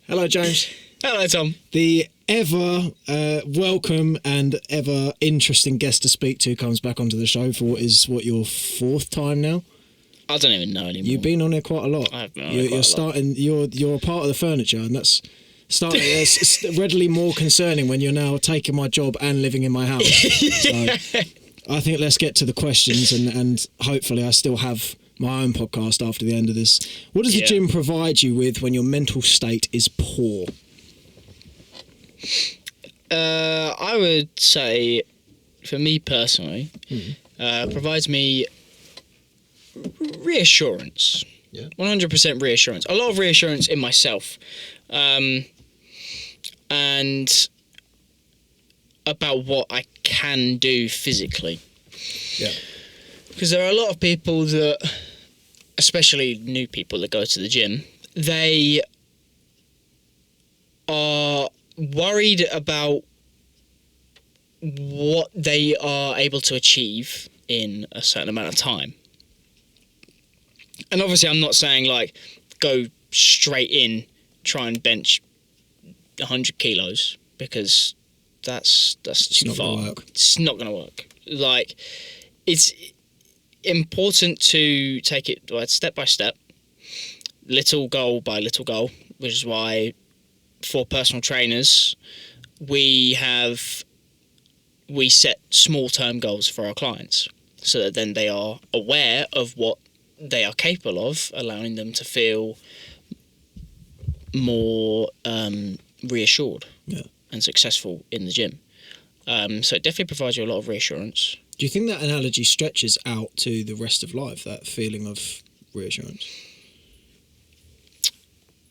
Hello, James. Hello, Tom. The ever welcome and ever interesting guest to speak to comes back onto the show for what your fourth time now. I don't even know anymore. You've been on here quite a lot. I have been on here quite a lot. You're a part of the furniture, and that's starting. It's readily more concerning when you're now taking my job and living in my house. So I think let's get to the questions, and hopefully I still have my own podcast after the end of this. What does the gym provide you with when your mental state is poor? I would say, for me personally, provides me reassurance. Yeah. 100% reassurance. A lot of reassurance in myself. And about what I can do physically. Yeah. Because there are a lot of people that, especially new people that go to the gym, they are worried about what they are able to achieve in a certain amount of time. And obviously I'm not saying like go straight in, try and bench 100 kilos, because that's just not far. gonna work. It's not going to work. Like, it's important to take it step by step, little goal by little goal, which is why for personal trainers we set small term goals for our clients, so that then they are aware of what they are capable of, allowing them to feel more reassured and successful in the gym. So it definitely provides you a lot of reassurance. Do you think that analogy stretches out to the rest of life, that feeling of reassurance?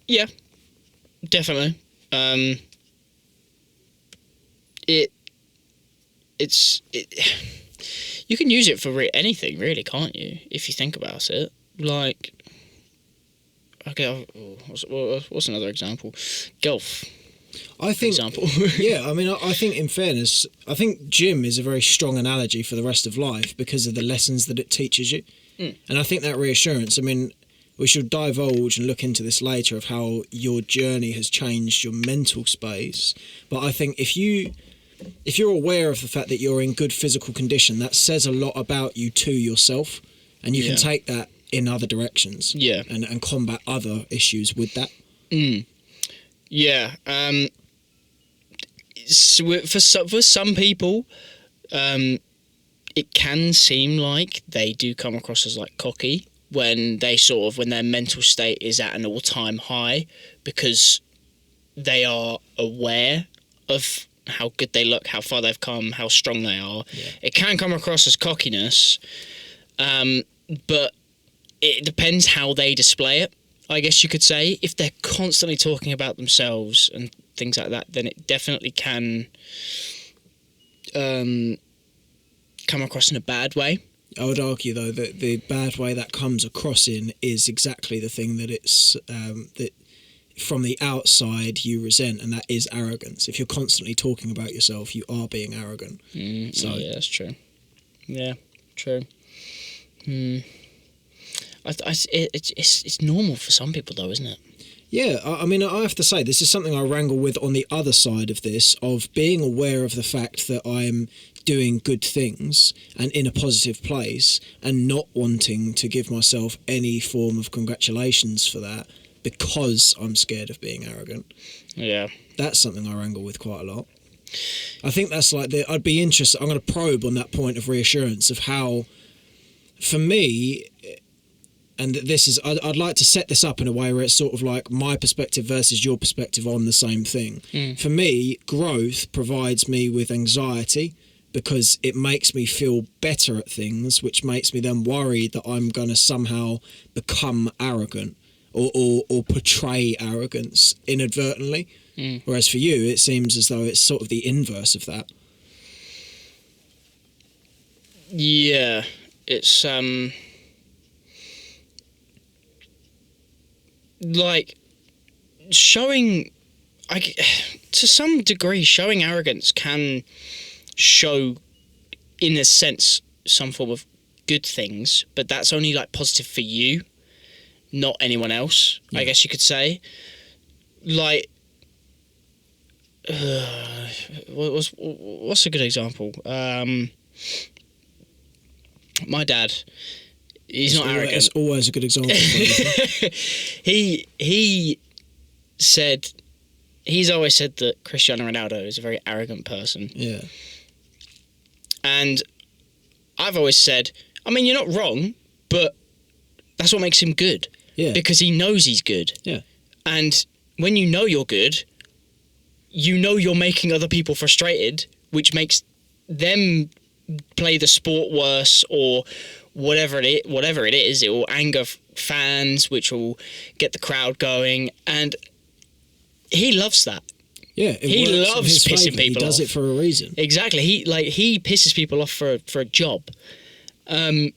Yeah, definitely. You can use it for anything, really, can't you? If you think about it. Like, okay, what's another example? Golf. I think, for example. Yeah, I mean, I think in fairness, I think gym is a very strong analogy for the rest of life because of the lessons that it teaches you. And I think that reassurance, I mean, we should divulge and look into this later of how your journey has changed your mental space. But I think if you're aware of the fact that you're in good physical condition, that says a lot about you to yourself, and you can take that in other directions and combat other issues with that. Yeah. So for some people, it can seem like they do come across as like cocky when their mental state is at an all-time high, because they are aware of how good they look, how far they've come, how strong they are. Yeah. It can come across as cockiness, but it depends how they display it, I guess you could say. If they're constantly talking about themselves and things like that, then it definitely can come across in a bad way. I would argue, though, that the bad way that comes across in is exactly the thing that it's that from the outside you resent, and that is arrogance. If you're constantly talking about yourself, you are being arrogant. So yeah, that's true. Yeah, true. It's normal for some people, though, isn't it? Yeah, I mean, I have to say, this is something I wrangle with on the other side of this, of being aware of the fact that I'm doing good things and in a positive place, and not wanting to give myself any form of congratulations for that because I'm scared of being arrogant. Yeah. That's something I wrangle with quite a lot. I think that's like, I'd be interested, I'm going to probe on that point of reassurance of how, for me, and this is, I'd like to set this up in a way where it's sort of like my perspective versus your perspective on the same thing. For me, growth provides me with anxiety because it makes me feel better at things, which makes me then worried that I'm going to somehow become arrogant or portray arrogance inadvertently. Whereas for you, it seems as though it's sort of the inverse of that. Yeah, it's like showing, to some degree, showing arrogance can show, in a sense, some form of good things, but that's only like positive for you. not anyone else, I guess you could say. Like, what's a good example? My dad, he's not arrogant. It's always a good example. He said, he's always said that Cristiano Ronaldo is a very arrogant person. Yeah. And I've always said, I mean, you're not wrong, but that's what makes him good. Yeah. Because he knows he's good. Yeah. And when you know you're good, you know you're making other people frustrated, which makes them play the sport worse, or whatever it is. It will anger fans, which will get the crowd going, and he loves that. Yeah, he loves pissing people off. He does it for a reason. Exactly. He pisses people off for a job. Do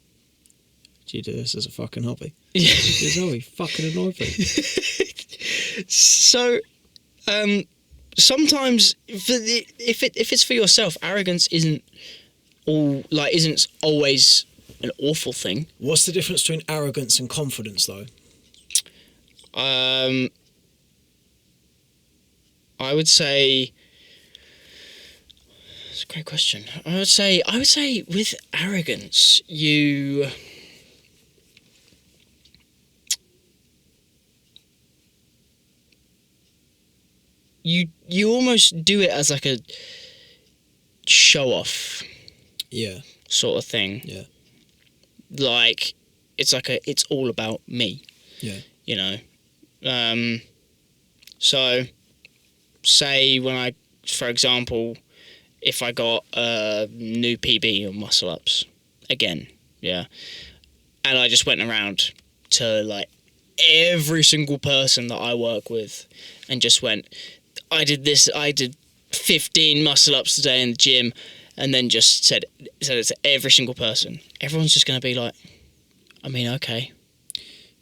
you do this as a fucking hobby? Yeah. It's always fucking annoying. So, sometimes if it's for yourself, arrogance isn't always an awful thing. What's the difference between arrogance and confidence, though? I would say it's a great question. I would say with arrogance, you almost do it as like a show off. Yeah. Sort of thing. Yeah. Like, it's all about me. Yeah. You know? So, say for example, if I got a new PB on muscle ups, again, yeah, and I just went around to, like, every single person that I work with and just went, I did 15 muscle ups today in the gym, and then just said it to every single person. Everyone's just going to be like, I mean, okay.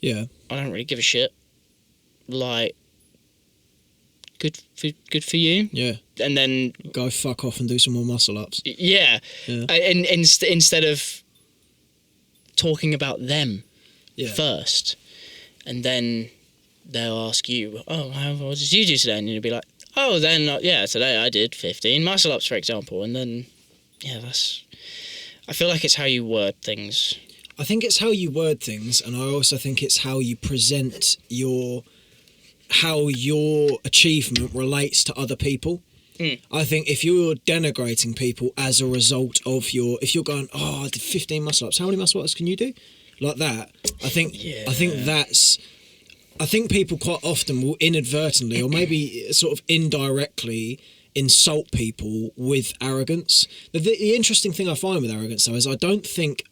Yeah. I don't really give a shit. Like, good for you. Yeah. And then go fuck off and do some more muscle ups. Yeah. And instead of talking about them first, and then they'll ask you, oh, what did you do today? And you'll be like, oh, then today I did 15 muscle ups, for example. And then I feel like it's how you word things. I think it's how you word things, and I also think it's how you present how your achievement relates to other people. I think if you're denigrating people as a result of if you're going, oh, I did 15 muscle ups, how many muscle ups can you do? Like that, I think people quite often will inadvertently or maybe sort of indirectly insult people with arrogance. The interesting thing I find with arrogance, though, is I don't think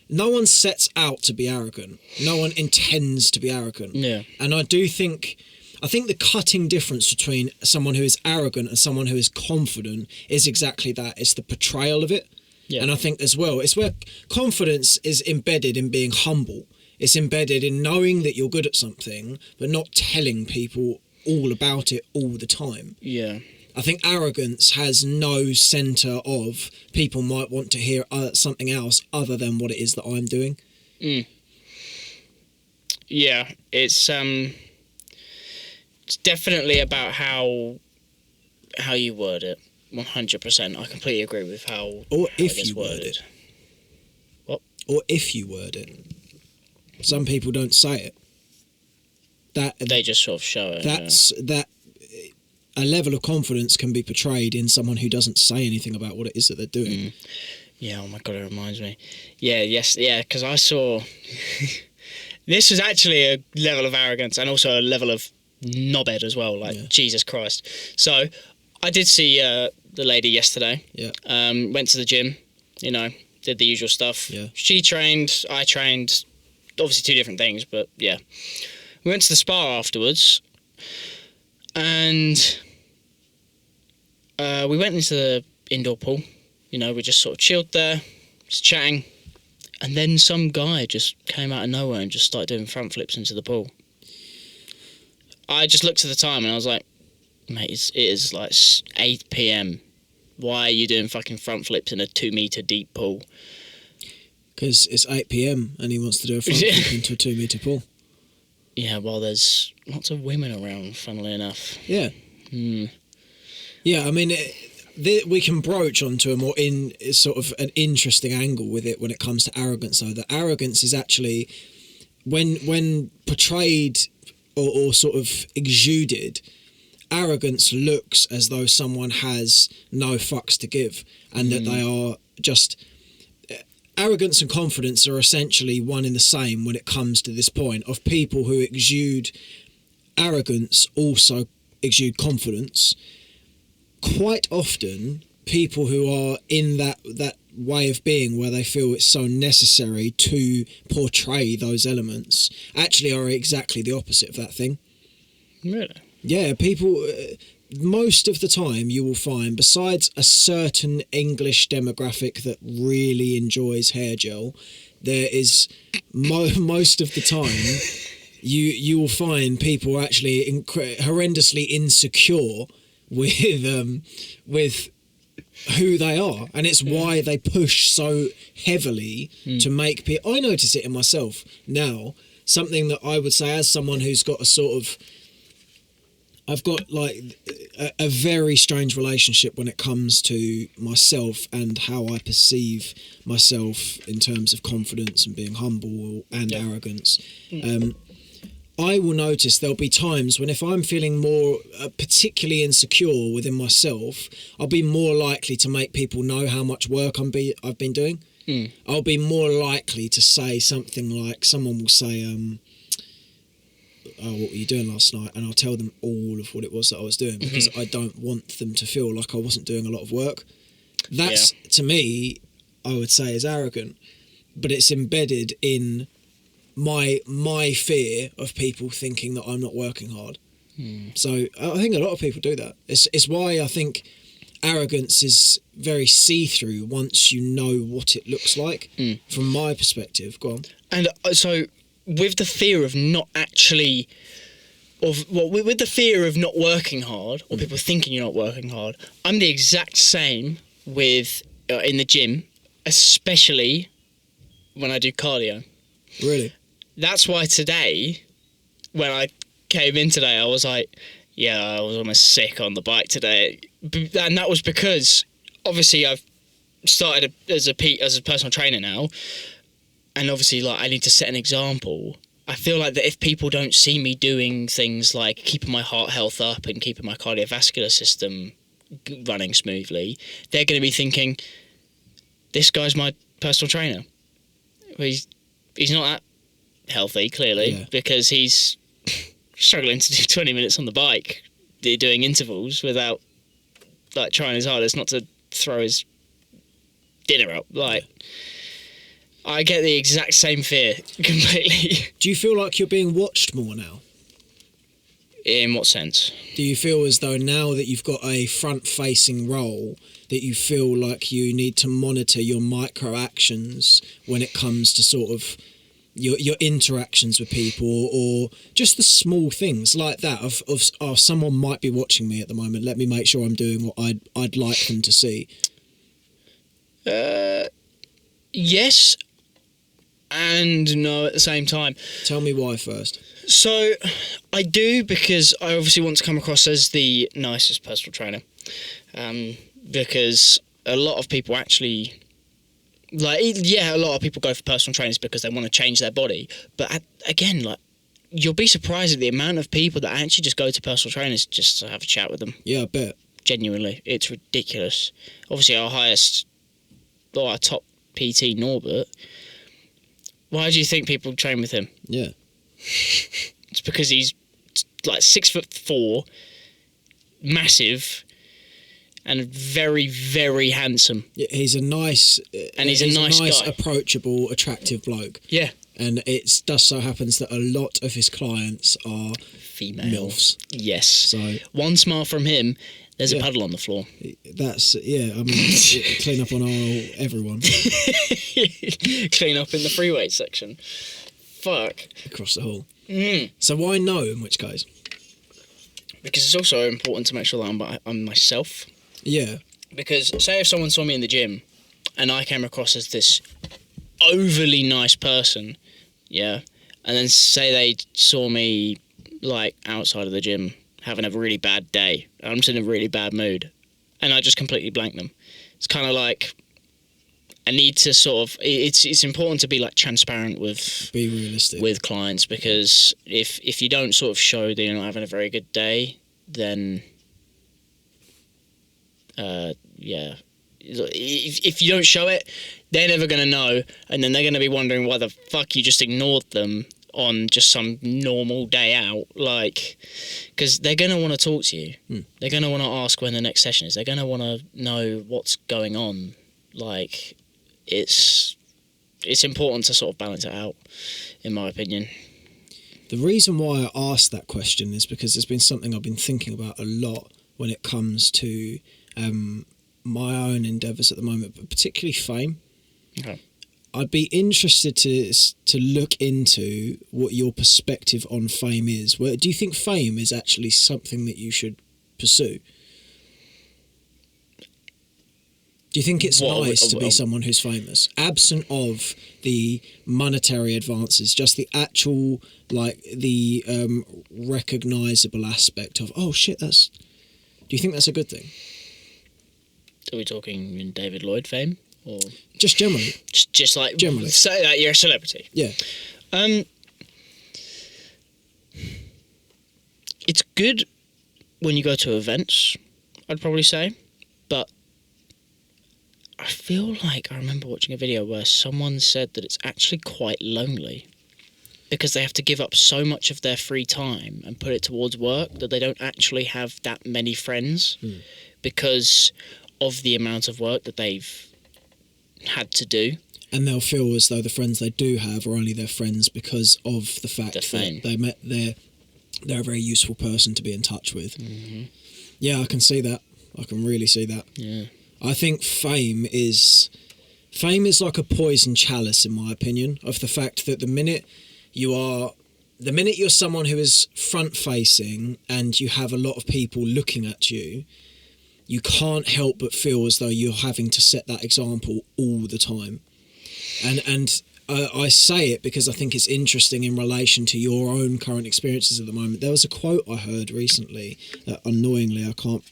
no one sets out to be arrogant. No one intends to be arrogant. Yeah. And I think the cutting difference between someone who is arrogant and someone who is confident is exactly that. It's the portrayal of it. Yeah. And I think as well, it's where confidence is embedded in being humble. It's embedded in knowing that you're good at something, but not telling people all about it all the time. Yeah. I think arrogance has no centre of people might want to hear something else other than what it is that I'm doing. Yeah, it's definitely about how you word it. 100%. I completely agree with how if you word it. What? Or if you word it. Some people don't say it. They just sort of show it. That a level of confidence can be portrayed in someone who doesn't say anything about what it is that they're doing. Yeah, oh my God, it reminds me. Because I saw... This was actually a level of arrogance and also a level of knobhead as well, Jesus Christ. So, I did see the lady yesterday. Yeah. Went to the gym, did the usual stuff. Yeah. She trained, I trained, obviously two different things, but yeah. We went to the spa afterwards, and we went into the indoor pool. We just sort of chilled there, just chatting, and then some guy just came out of nowhere and just started doing front flips into the pool. I just looked at the time and I was like, mate, it is like 8 p.m. Why are you doing fucking front flips in a 2 metre deep pool? Because it's 8 p.m. and he wants to do a front flip into a 2 metre pool. Yeah, well, there's lots of women around, funnily enough. Yeah. Yeah, I mean, we can broach onto a more sort of an interesting angle with it when it comes to arrogance, though. That arrogance is actually, when portrayed or sort of exuded, arrogance looks as though someone has no fucks to give, and that they are just... Arrogance and confidence are essentially one in the same when it comes to this point of people who exude arrogance also exude confidence. Quite often, people who are in that way of being where they feel it's so necessary to portray those elements actually are exactly the opposite of that thing. Really? Yeah, people... most of the time you will find, besides a certain English demographic that really enjoys hair gel, there is most of the time you will find people actually horrendously insecure with who they are, and it's why they push so heavily to make people... I notice it in myself now. Something that I would say, as someone who's got a sort of... I've got like a very strange relationship when it comes to myself and how I perceive myself in terms of confidence and being humble and arrogance. I will notice there'll be times when, if I'm feeling more particularly insecure within myself, I'll be more likely to make people know how much work I've been doing. I'll be more likely to say something like, someone will say, oh, what were you doing last night? And I'll tell them all of what it was that I was doing, because I don't want them to feel like I wasn't doing a lot of work. That's, to me, I would say is arrogant, but it's embedded in my fear of people thinking that I'm not working hard. So I think a lot of people do that. It's why I think arrogance is very see-through once you know what it looks like, from my perspective. Go on. And so... with the fear of not actually, with the fear of not working hard, or people thinking you're not working hard, I'm the exact same with in the gym, especially when I do cardio. Really? That's why today, when I came in today, I was like, yeah, I was almost sick on the bike today, and that was because obviously I've started as a personal trainer now. And obviously, like, I need to set an example. I feel like that if people don't see me doing things like keeping my heart health up and keeping my cardiovascular system running smoothly, they're going to be thinking, this guy's my personal trainer. He's not that healthy, clearly, because he's struggling to do 20 minutes on the bike, doing intervals without, like, trying his hardest not to throw his dinner up. Like... I get the exact same fear completely. Do you feel like you're being watched more now? In what sense? Do you feel as though now that you've got a front-facing role, that you feel like you need to monitor your micro-actions when it comes to sort of your interactions with people, or just the small things like that of oh, someone might be watching me at the moment, let me make sure I'm doing what I'd like them to see? Yes and no at the same time. Tell me why first. So, I do, because I obviously want to come across as the nicest personal trainer. Because a lot of people actually... like, yeah, a lot of people go for personal trainers because they want to change their body. But again, like, you'll be surprised at the amount of people that actually just go to personal trainers just to have a chat with them. Yeah, I bet. Genuinely. It's ridiculous. Obviously, our top PT, Norbert, why do you think people train with him? Yeah. It's because he's like 6'4", massive, and very, very handsome. Yeah, he's a nice... and he's a nice guy. Approachable, attractive bloke. Yeah. And it just so happens that a lot of his clients are... females. MILFs. Yes. So... one smile from him, there's a puddle on the floor. That's... yeah, I mean, clean up on everyone. Clean up in the free weight section. Fuck. Across the hall. So why no, in which case? Because it's also important to make sure that I'm myself. Yeah. Because say if someone saw me in the gym and I came across as this overly nice person, yeah, and then say they saw me like outside of the gym having a really bad day. I'm just in a really bad mood, and I just completely blank them. It's kind of like I need to sort of. It's important to be like transparent with be realistic with clients, because if you don't sort of show that you're not having a very good day, then yeah. If you don't show it, they're never going to know, and then they're going to be wondering why the fuck you just ignored them on just some normal day out, like, because they're going to want to talk to you. They're going to want to ask when the next session is. They're going to want to know what's going on. Like, it's important to sort of balance it out, in my opinion. The reason why I asked that question is because there's been something I've been thinking about a lot when it comes to my own endeavours at the moment, but particularly fame. Okay. I'd be interested to look into what your perspective on fame is. Do you think fame is actually something that you should pursue? Do you think it's nice to be someone who's famous, absent of the monetary advances, just the actual, like, the recognisable aspect of, oh shit, do you think that's a good thing? Are we talking in David Lloyd fame, or just generally? Just like generally, say that you're a celebrity. Yeah. It's good when you go to events, I'd probably say, but I feel like I remember watching a video where someone said that it's actually quite lonely, because they have to give up so much of their free time and put it towards work that they don't actually have that many friends because of the amount of work that they've had to do. And they'll feel as though the friends they do have are only their friends because of the fact that they're a very useful person to be in touch with. Mm-hmm. Yeah, I can see that. I can really see that. Yeah. I think fame is like a poison chalice, in my opinion, of the fact that the minute you're someone who is front facing and you have a lot of people looking at you, you can't help but feel as though you're having to set that example all the time. And I say it because I think it's interesting in relation to your own current experiences at the moment. There was a quote I heard recently that, annoyingly, I can't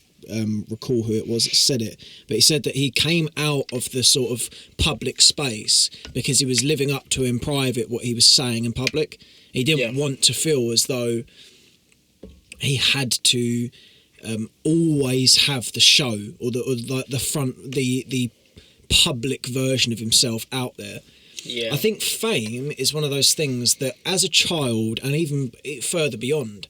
recall who it was that said it, but he said that he came out of the sort of public space because he was living up to in private what he was saying in public. He didn't want to feel as though he had to always have the show or the public version of himself out there. Yeah. I think fame is one of those things that as a child and even further beyond,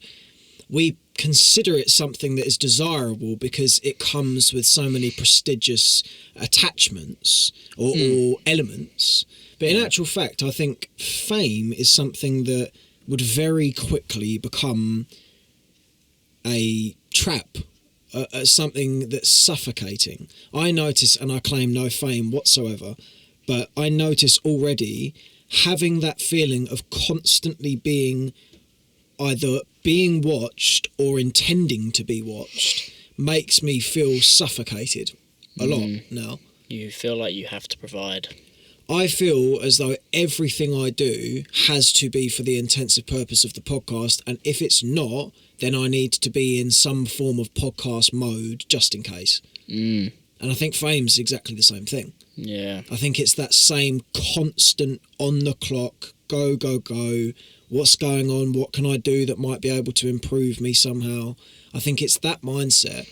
we consider it something that is desirable because it comes with so many prestigious attachments or elements. But in actual fact, I think fame is something that would very quickly become a trap, something that's suffocating. I notice, and I claim no fame whatsoever, but I notice already having that feeling of constantly being either being watched or intending to be watched makes me feel suffocated a lot now. You feel like you have to provide. I feel as though everything I do has to be for the intensive purpose of the podcast, and if it's not, then I need to be in some form of podcast mode just in case. And I think fame's exactly the same thing. Yeah. I think it's that same constant on the clock, go, go, go. What's going on? What can I do that might be able to improve me somehow? I think it's that mindset.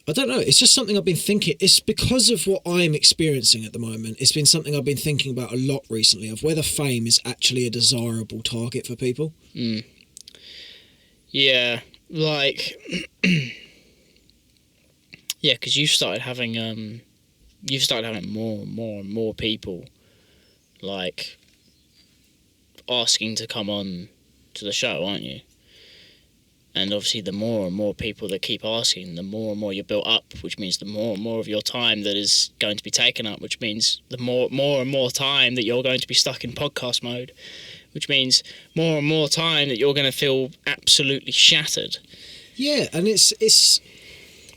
I don't know. It's just something I've been thinking. It's because of what I'm experiencing at the moment. It's been something I've been thinking about a lot recently, of whether fame is actually a desirable target for people. Yeah, like, yeah, because you've started having more and more people like asking to come on to the show, aren't you? And obviously the more and more people that keep asking, the more and more you're built up, which means the more and more of your time that is going to be taken up, which means the more and more time that you're going to be stuck in podcast mode, which means more and more time that you're going to feel absolutely shattered. Yeah, and it's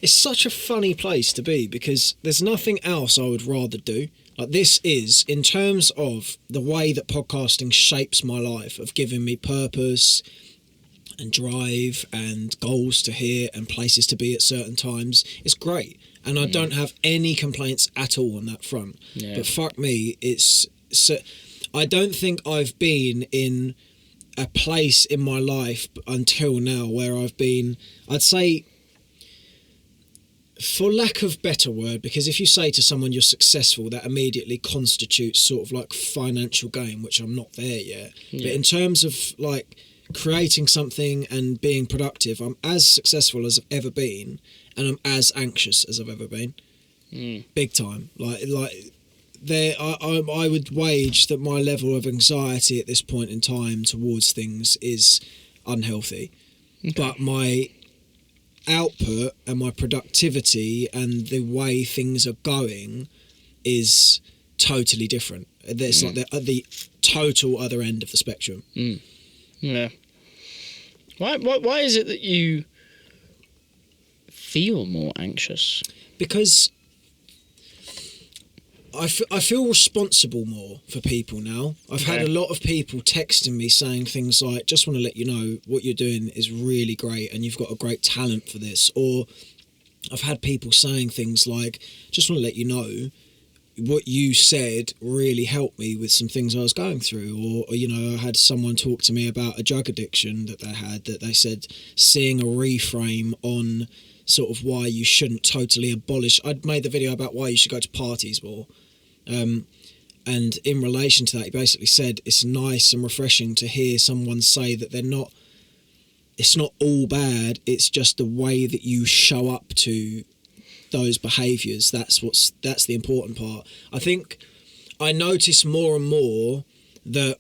such a funny place to be because there's nothing else I would rather do. Like, this is, in terms of the way that podcasting shapes my life, of giving me purpose and drive and goals to hit and places to be at certain times, it's great. And I don't have any complaints at all on that front. Yeah. But fuck me, I don't think I've been in a place in my life until now where I've been, I'd say, for lack of better word, because if you say to someone you're successful, that immediately constitutes sort of like financial gain, which I'm not there yet. Yeah. But in terms of like creating something and being productive, I'm as successful as I've ever been, and I'm as anxious as I've ever been. Big time. I would wage that my level of anxiety at this point in time towards things is unhealthy. Okay. But my output and my productivity and the way things are going is totally different. It's like they're at the total other end of the spectrum. Yeah. Why is it that you feel more anxious? Because I feel responsible more for people now. I've had a lot of people texting me saying things like, just want to let you know what you're doing is really great and you've got a great talent for this. Or I've had people saying things like, just want to let you know what you said really helped me with some things I was going through. Or you know, I had someone talk to me about a drug addiction that they had, that they said seeing a reframe on sort of why you shouldn't totally abolish. I'd made the video about why you should go to parties more. And in relation to that, he basically said it's nice and refreshing to hear someone say that it's not all bad, it's just the way that you show up to those behaviours. That's the important part. I think I notice more and more that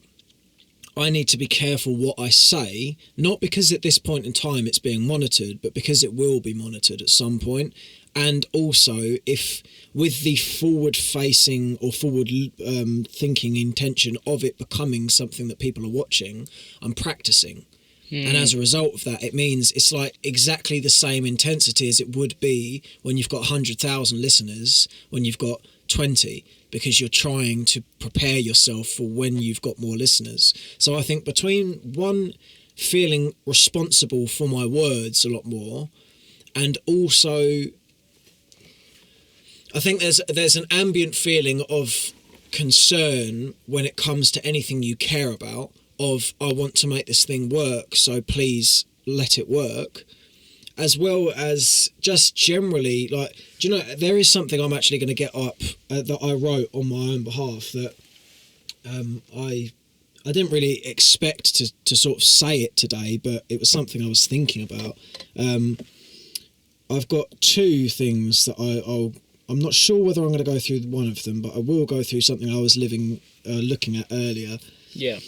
I need to be careful what I say, not because at this point in time it's being monitored, but because it will be monitored at some point. And also, if with the forward-facing or forward-thinking intention of it becoming something that people are watching, I'm practicing. And as a result of that, it means it's like exactly the same intensity as it would be when you've got 100,000 listeners, when you've got 20, because you're trying to prepare yourself for when you've got more listeners. So I think between one, feeling responsible for my words a lot more, and also I think there's an ambient feeling of concern when it comes to anything you care about, of I want to make this thing work, so please let it work, as well as just generally, like, do you know, there is something I'm actually going to get up that I wrote on my own behalf that I didn't really expect to sort of say it today, but it was something I was thinking about. I've got two things that I'm not sure whether I'm going to go through one of them, but I will go through something I was looking at earlier. Yeah.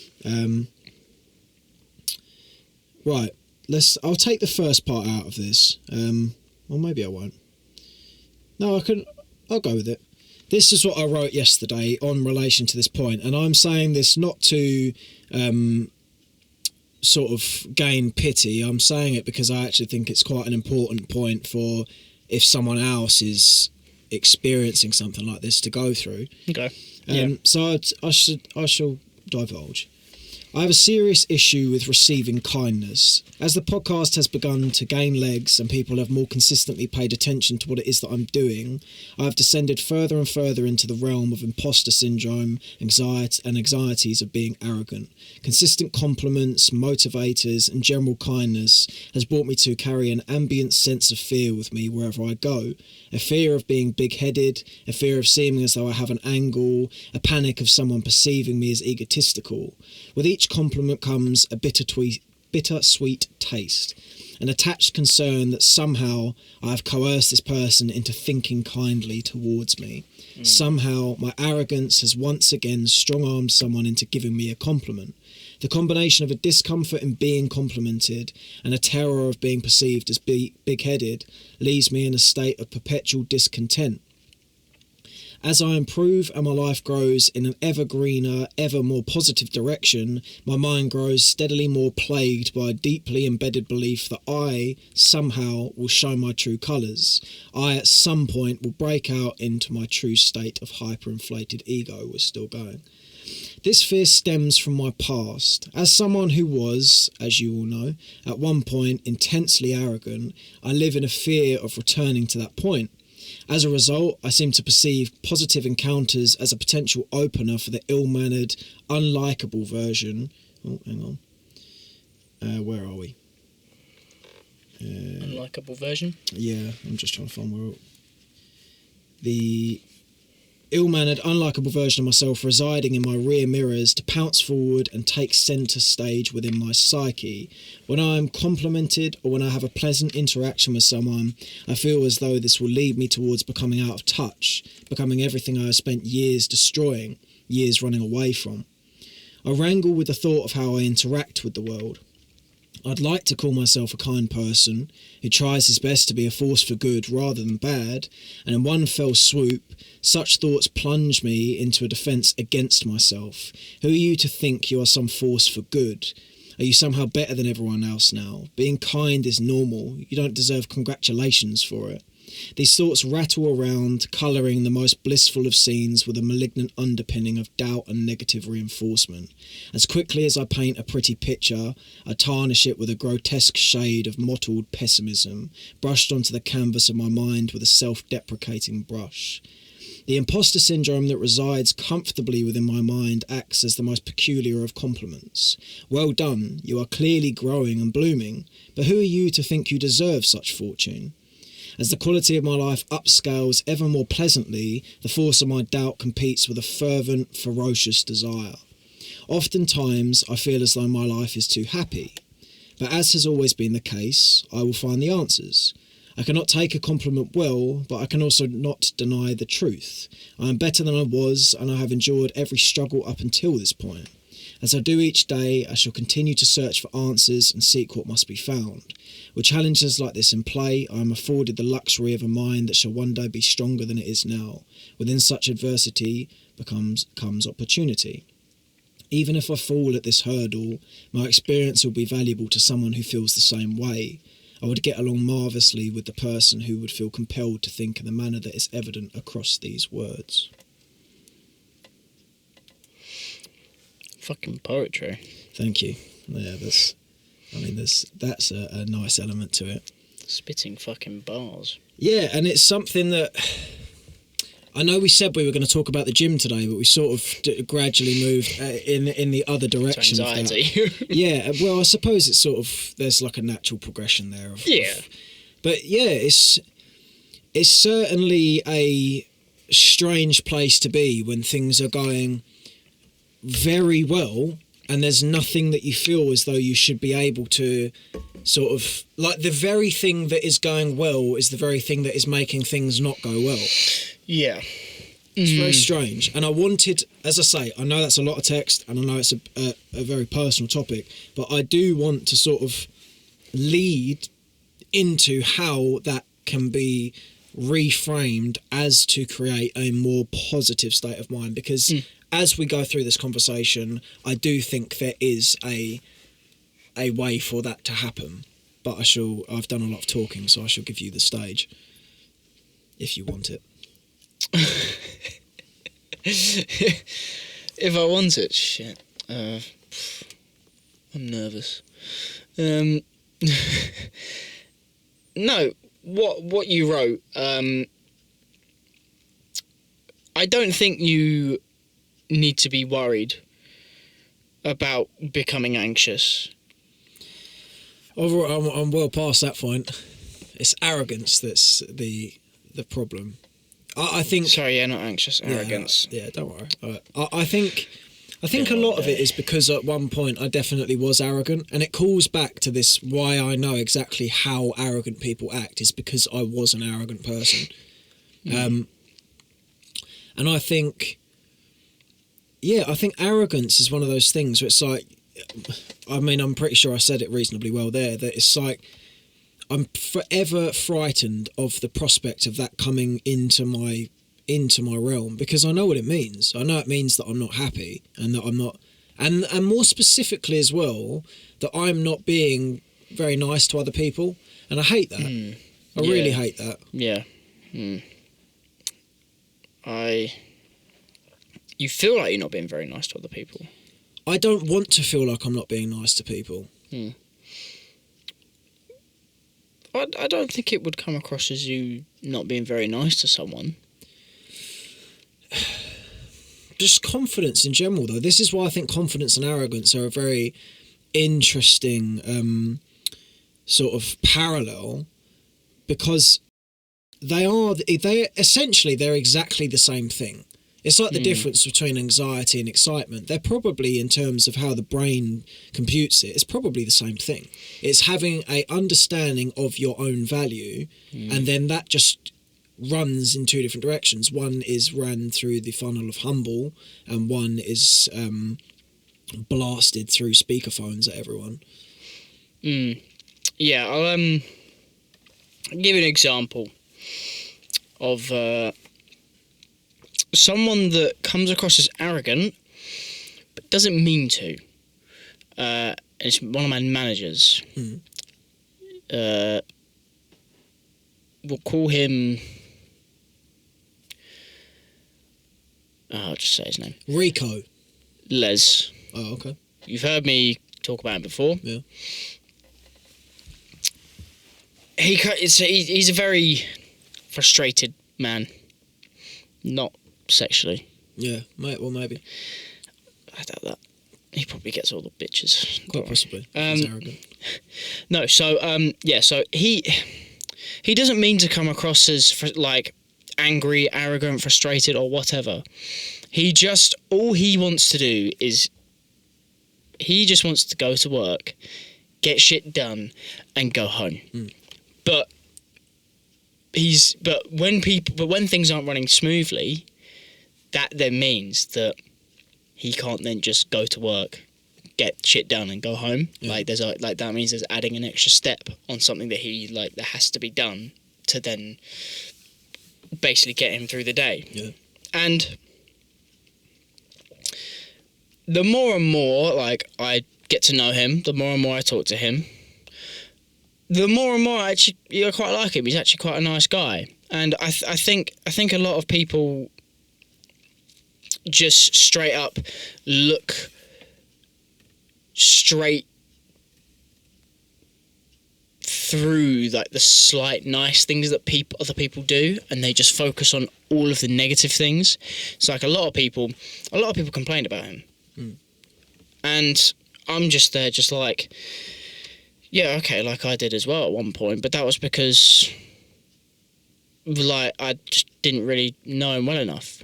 Right. I'll take the first part out of this. Or maybe I won't. No, I'll go with it. This is what I wrote yesterday on relation to this point, and I'm saying this not to sort of gain pity. I'm saying it because I actually think it's quite an important point for if someone else is experiencing something like this to go through. Okay. So I shall divulge. I have a serious issue with receiving kindness. As the podcast has begun to gain legs and people have more consistently paid attention to what it is that I'm doing, I have descended further and further into the realm of imposter syndrome, anxieties of being arrogant. Consistent compliments, motivators, and general kindness has brought me to carry an ambient sense of fear with me wherever I go. A fear of being big-headed, a fear of seeming as though I have an angle, a panic of someone perceiving me as egotistical. With each compliment comes a bitter-sweet taste, an attached concern that somehow I have coerced this person into thinking kindly towards me. Somehow my arrogance has once again strong-armed someone into giving me a compliment. The combination of a discomfort in being complimented and a terror of being perceived as big-headed leaves me in a state of perpetual discontent. As I improve and my life grows in an ever greener, ever more positive direction, my mind grows steadily more plagued by a deeply embedded belief that I, somehow, will show my true colours. I, at some point, will break out into my true state of hyperinflated ego. We're still going. This fear stems from my past. As someone who was, as you all know, at one point intensely arrogant, I live in a fear of returning to that point. As a result, I seem to perceive positive encounters as a potential opener for the ill-mannered, unlikable version. Oh, hang on. Where are we? Unlikable version? Yeah, I'm just trying to find where... The ill-mannered, unlikable version of myself residing in my rear mirrors to pounce forward and take centre stage within my psyche. When I am complimented or when I have a pleasant interaction with someone, I feel as though this will lead me towards becoming out of touch, becoming everything I have spent years destroying, years running away from. I wrangle with the thought of how I interact with the world. I'd like to call myself a kind person who tries his best to be a force for good rather than bad, and in one fell swoop, such thoughts plunge me into a defence against myself. Who are you to think you are some force for good? Are you somehow better than everyone else now? Being kind is normal. You don't deserve congratulations for it. These thoughts rattle around, colouring the most blissful of scenes with a malignant underpinning of doubt and negative reinforcement. As quickly as I paint a pretty picture, I tarnish it with a grotesque shade of mottled pessimism, brushed onto the canvas of my mind with a self-deprecating brush. The imposter syndrome that resides comfortably within my mind acts as the most peculiar of compliments. Well done, you are clearly growing and blooming, but who are you to think you deserve such fortune? As the quality of my life upscales ever more pleasantly, the force of my doubt competes with a fervent, ferocious desire. Oftentimes, I feel as though my life is too happy. But as has always been the case, I will find the answers. I cannot take a compliment well, but I can also not deny the truth. I am better than I was, and I have endured every struggle up until this point. As I do each day, I shall continue to search for answers and seek what must be found. With challenges like this in play, I am afforded the luxury of a mind that shall one day be stronger than it is now. Within such adversity comes opportunity. Even if I fall at this hurdle, my experience will be valuable to someone who feels the same way. I would get along marvellously with the person who would feel compelled to think in the manner that is evident across these words. Fucking poetry. Thank you. Yeah, that's a nice element to it. Spitting fucking bars. Yeah, and it's something that I know we said we were going to talk about the gym today, but we sort of gradually moved in the other direction. It's anxiety. Yeah, well, I suppose it's sort of there's like a natural progression there. But yeah, it's certainly a strange place to be when things are going very well and there's nothing that you feel as though you should be able to sort of like the very thing that is going well is the very thing that is making things not go well. Yeah. It's very strange. And I wanted, as I say, I know that's a lot of text and I know it's a very personal topic, but I do want to sort of lead into how that can be reframed as to create a more positive state of mind, because as we go through this conversation, I do think there is a way for that to happen. But I've done a lot of talking, so I shall give you the stage if you want it. If I want it, shit. I'm nervous. No, what you wrote, I don't think you need to be worried about becoming anxious. I'm well past that point. It's arrogance that's the problem. I think. Sorry, yeah, not anxious. Arrogance. Yeah, don't worry. I think a lot of it is because at one point I definitely was arrogant, and it calls back to this why I know exactly how arrogant people act is because I was an arrogant person. And I think arrogance is one of those things where it's like, I mean, I'm pretty sure I said it reasonably well there, that it's like, I'm forever frightened of the prospect of that coming into my into my realm, because I know what it means. I know it means that I'm not happy, and that I'm not, and more specifically as well, that I'm not being very nice to other people, and I hate that. I really hate that. Yeah. You feel like you're not being very nice to other people. I don't want to feel like I'm not being nice to people. I don't think it would come across as you not being very nice to someone. Just confidence in general, though. This is why I think confidence and arrogance are a very interesting sort of parallel, because they're exactly the same thing. It's like the difference between anxiety and excitement. They're probably, in terms of how the brain computes it, it's probably the same thing. It's having a understanding of your own value, and then that just runs in two different directions. One is ran through the funnel of humble, and one is blasted through speakerphones at everyone. Yeah, I'll give you an example of someone that comes across as arrogant but doesn't mean to. It's one of my managers. We'll call him... I'll just say his name. Rico. Les. Oh, okay. You've heard me talk about him before. Yeah. He's a very frustrated man. Not sexually. Yeah, well, maybe. I doubt that. He probably gets all the bitches. Quite possibly. He's arrogant. No, so so he doesn't mean to come across as like angry, arrogant, frustrated, or whatever. All he wants to do is he just wants to go to work, get shit done, and go home. But when things aren't running smoothly, that then means that he can't then just go to work, get shit done, and go home. Yeah. That means there's adding an extra step on something that that has to be done to then basically get him through the day. Yeah. And the more and more I get to know him, the more and more I talk to him, the more and more I quite like him. He's actually quite a nice guy, and I think a lot of people just straight up look straight through like the slight nice things that other people do, and they just focus on all of the negative things. It's like a lot of people complained about him, and I'm just there, just like, yeah, okay, like I did as well at one point, but that was because like I just didn't really know him well enough.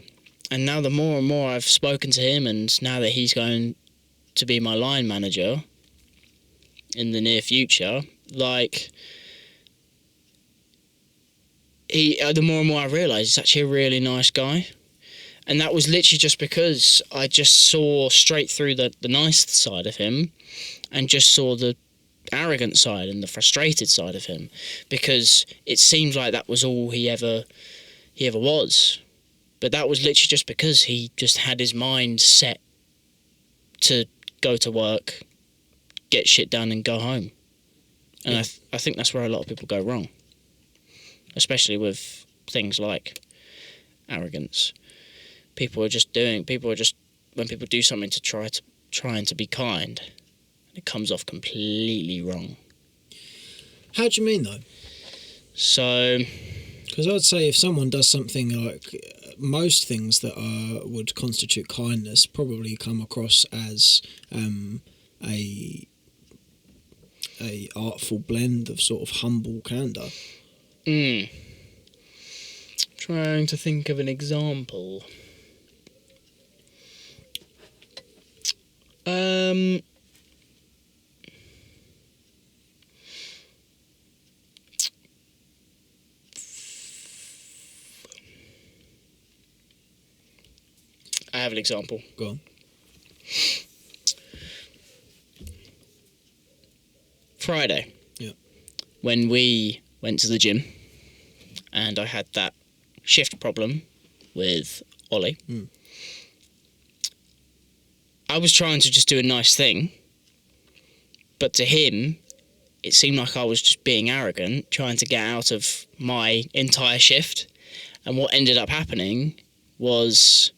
And now the more and more I've spoken to him, and now that he's going to be my line manager in the near future, like the more and more I realise he's actually a really nice guy. And that was literally just because I just saw straight through the nice side of him and just saw the arrogant side and the frustrated side of him, because it seems like that was all he ever was. But that was literally just because he just had his mind set to go to work, get shit done, and go home. And I think that's where a lot of people go wrong, especially with things like arrogance. When people do something to trying to be kind, it comes off completely wrong. How do you mean, though? So, because I'd say if someone does something like most things that would constitute kindness, probably come across as a artful blend of sort of humble candour. Trying to think of an example. I have an example. Go on. Friday. Yeah. When we went to the gym and I had that shift problem with Ollie. Mm. I was trying to just do a nice thing, but to him, it seemed like I was just being arrogant, trying to get out of my entire shift. And what ended up happening was,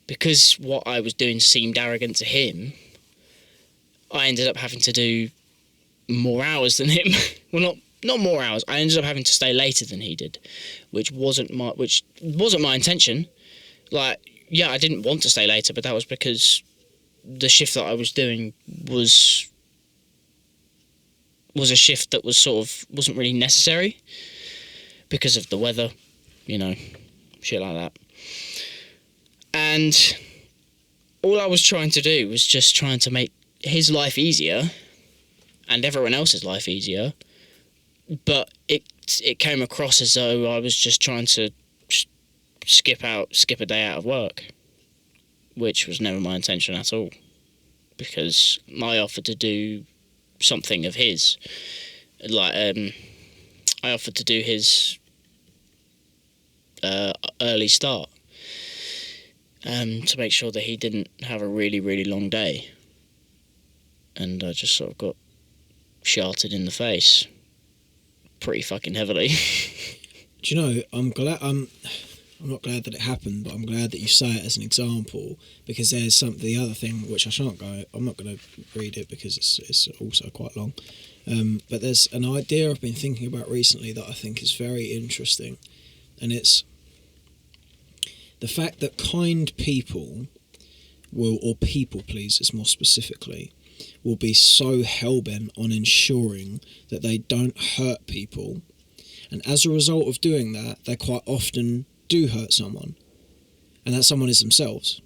because what I was doing seemed arrogant to him, I ended up having to do more hours than him. Well, not more hours. I ended up having to stay later than he did, which wasn't my intention. Like, yeah, I didn't want to stay later, but that was because the shift that I was doing was a shift that was wasn't really necessary because of the weather, shit like that. And all I was trying to do was just trying to make his life easier and everyone else's life easier, but it came across as though I was just trying to skip a day out of work, which was never my intention at all, because I offered to do something of his, like I offered to do his early start, to make sure that he didn't have a really, really long day, and I just sort of got sharted in the face pretty fucking heavily. Do you know, I'm not glad that it happened, but I'm glad that you say it as an example, because there's the other thing which I'm not going to read it because it's also quite long, but there's an idea I've been thinking about recently that I think is very interesting, and it's the fact that kind people or people pleasers more specifically, will be so hell-bent on ensuring that they don't hurt people, and as a result of doing that, they quite often do hurt someone, and that someone is themselves.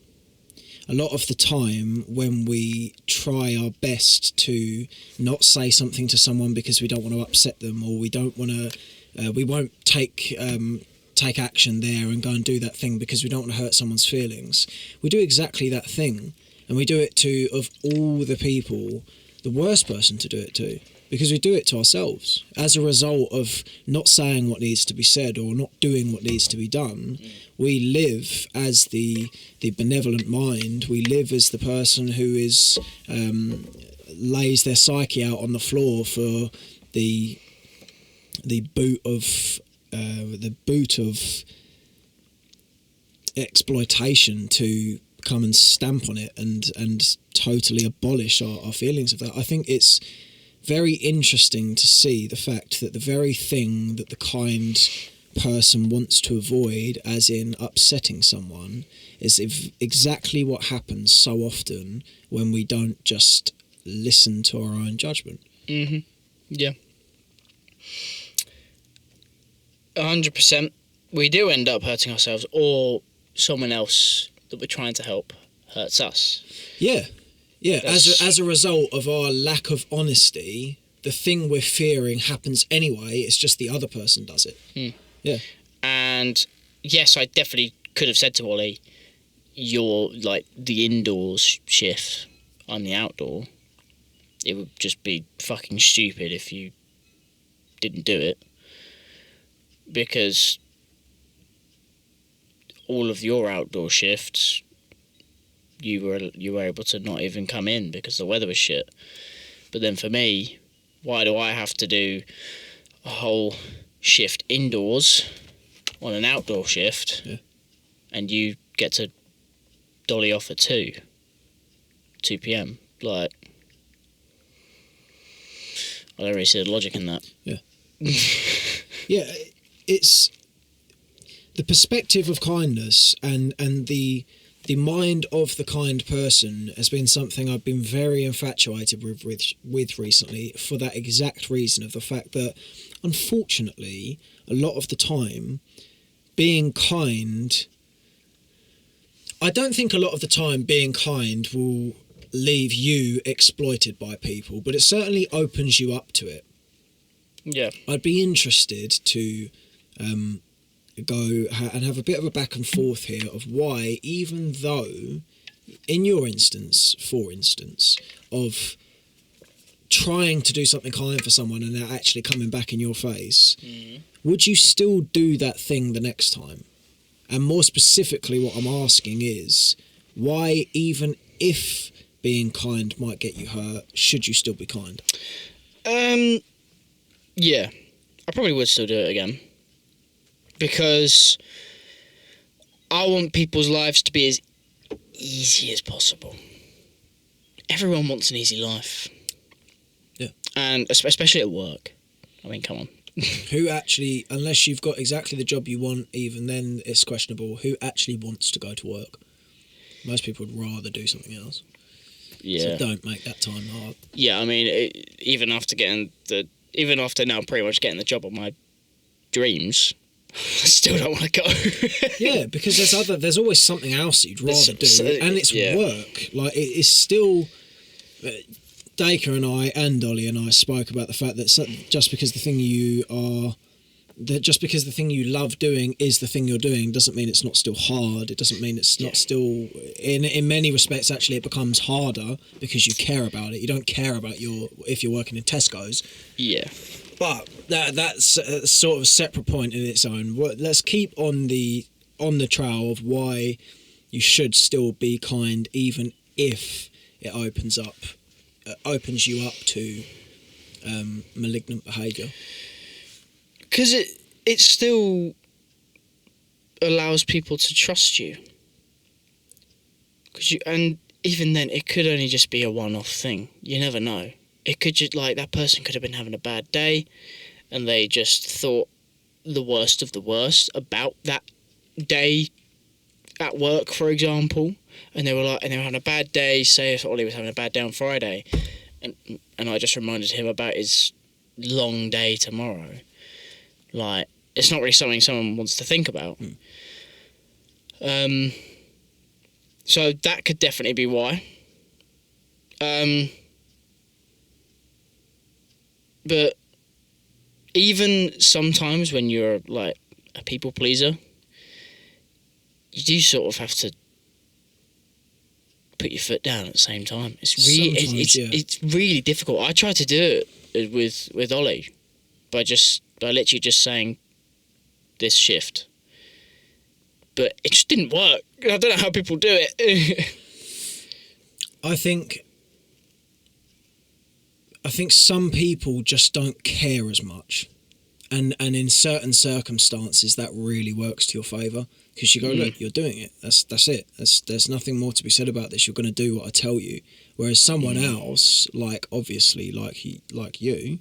A lot of the time when we try our best to not say something to someone because we don't want to upset them, or we won't take action there and go and do that thing because we don't want to hurt someone's feelings, we do exactly that thing, and we do it to, of all the people, the worst person to do it to, because we do it to ourselves as a result of not saying what needs to be said or not doing what needs to be done. We live as the benevolent mind. We live as the person who is lays their psyche out on the floor for the boot of exploitation to come and stamp on it and totally abolish our feelings of that. I think it's very interesting to see the fact that the very thing that the kind person wants to avoid, as in upsetting someone, is exactly what happens so often when we don't just listen to our own judgment. Mm-hmm. Yeah. 100%. We do end up hurting ourselves, or someone else that we're trying to help hurts us. Yeah. Yeah, as a result of our lack of honesty, the thing we're fearing happens anyway, it's just the other person does it. Yeah. And yes, I definitely could have said to Ollie, you're like the indoors shift, I'm the outdoor. It would just be fucking stupid if you didn't do it, because all of your outdoor shifts, you were able to not even come in because the weather was shit. But then for me, why do I have to do a whole shift indoors on an outdoor shift, and you get to dolly off at 2 p.m? Like, I don't really see the logic in that. Yeah. Yeah, it's the perspective of kindness and the mind of the kind person has been something I've been very infatuated with recently, for that exact reason of the fact that, unfortunately, a lot of the time, being kind, I don't think a lot of the time being kind will leave you exploited by people, but it certainly opens you up to it. Yeah. I'd be interested to go and have a bit of a back and forth here of why, even though in your instance, for instance, of trying to do something kind for someone and they're actually coming back in your face, would you still do that thing the next time? And more specifically, what I'm asking is, why, even if being kind might get you hurt, should you still be kind? Yeah, I probably would still do it again. Because I want people's lives to be as easy as possible. Everyone wants an easy life. Yeah. And especially at work. I mean, come on. Who actually, unless you've got exactly the job you want, even then it's questionable, who actually wants to go to work? Most people would rather do something else. Yeah. So don't make that time hard. Yeah, I mean, even after now pretty much getting the job of my dreams, I still don't want to go. Yeah, because there's always something else that you'd rather do, and it's work. Like, it is still... Dacre and I and Ollie and I spoke about the fact that just because the thing you love doing is the thing you're doing doesn't mean it's not still hard. It doesn't mean it's not still... In many respects, actually, it becomes harder because you care about it. You don't care about if you're working in Tesco's. Yeah. But that's sort of a separate point in its own. Let's keep on the trail of why you should still be kind, even if it opens you up to malignant behaviour. Because it still allows people to trust you. And even then, it could only just be a one-off thing. You never know. It could just, like, that person could have been having a bad day, and they just thought the worst of the worst about that day at work, for example. And they were having a bad day. Say if Ollie was having a bad day on Friday, and I just reminded him about his long day tomorrow. Like, it's not really something someone wants to think about. So that could definitely be why. But even sometimes when you're like a people pleaser, you do sort of have to put your foot down at the same time. It's really difficult. I tried to do it with Ollie by literally just saying this shift, but it just didn't work. I don't know how people do it. I think some people just don't care as much, and in certain circumstances that really works to your favour, because you go, look, you're doing it. That's it. There's nothing more to be said about this. You're going to do what I tell you. Whereas someone else, like obviously like you,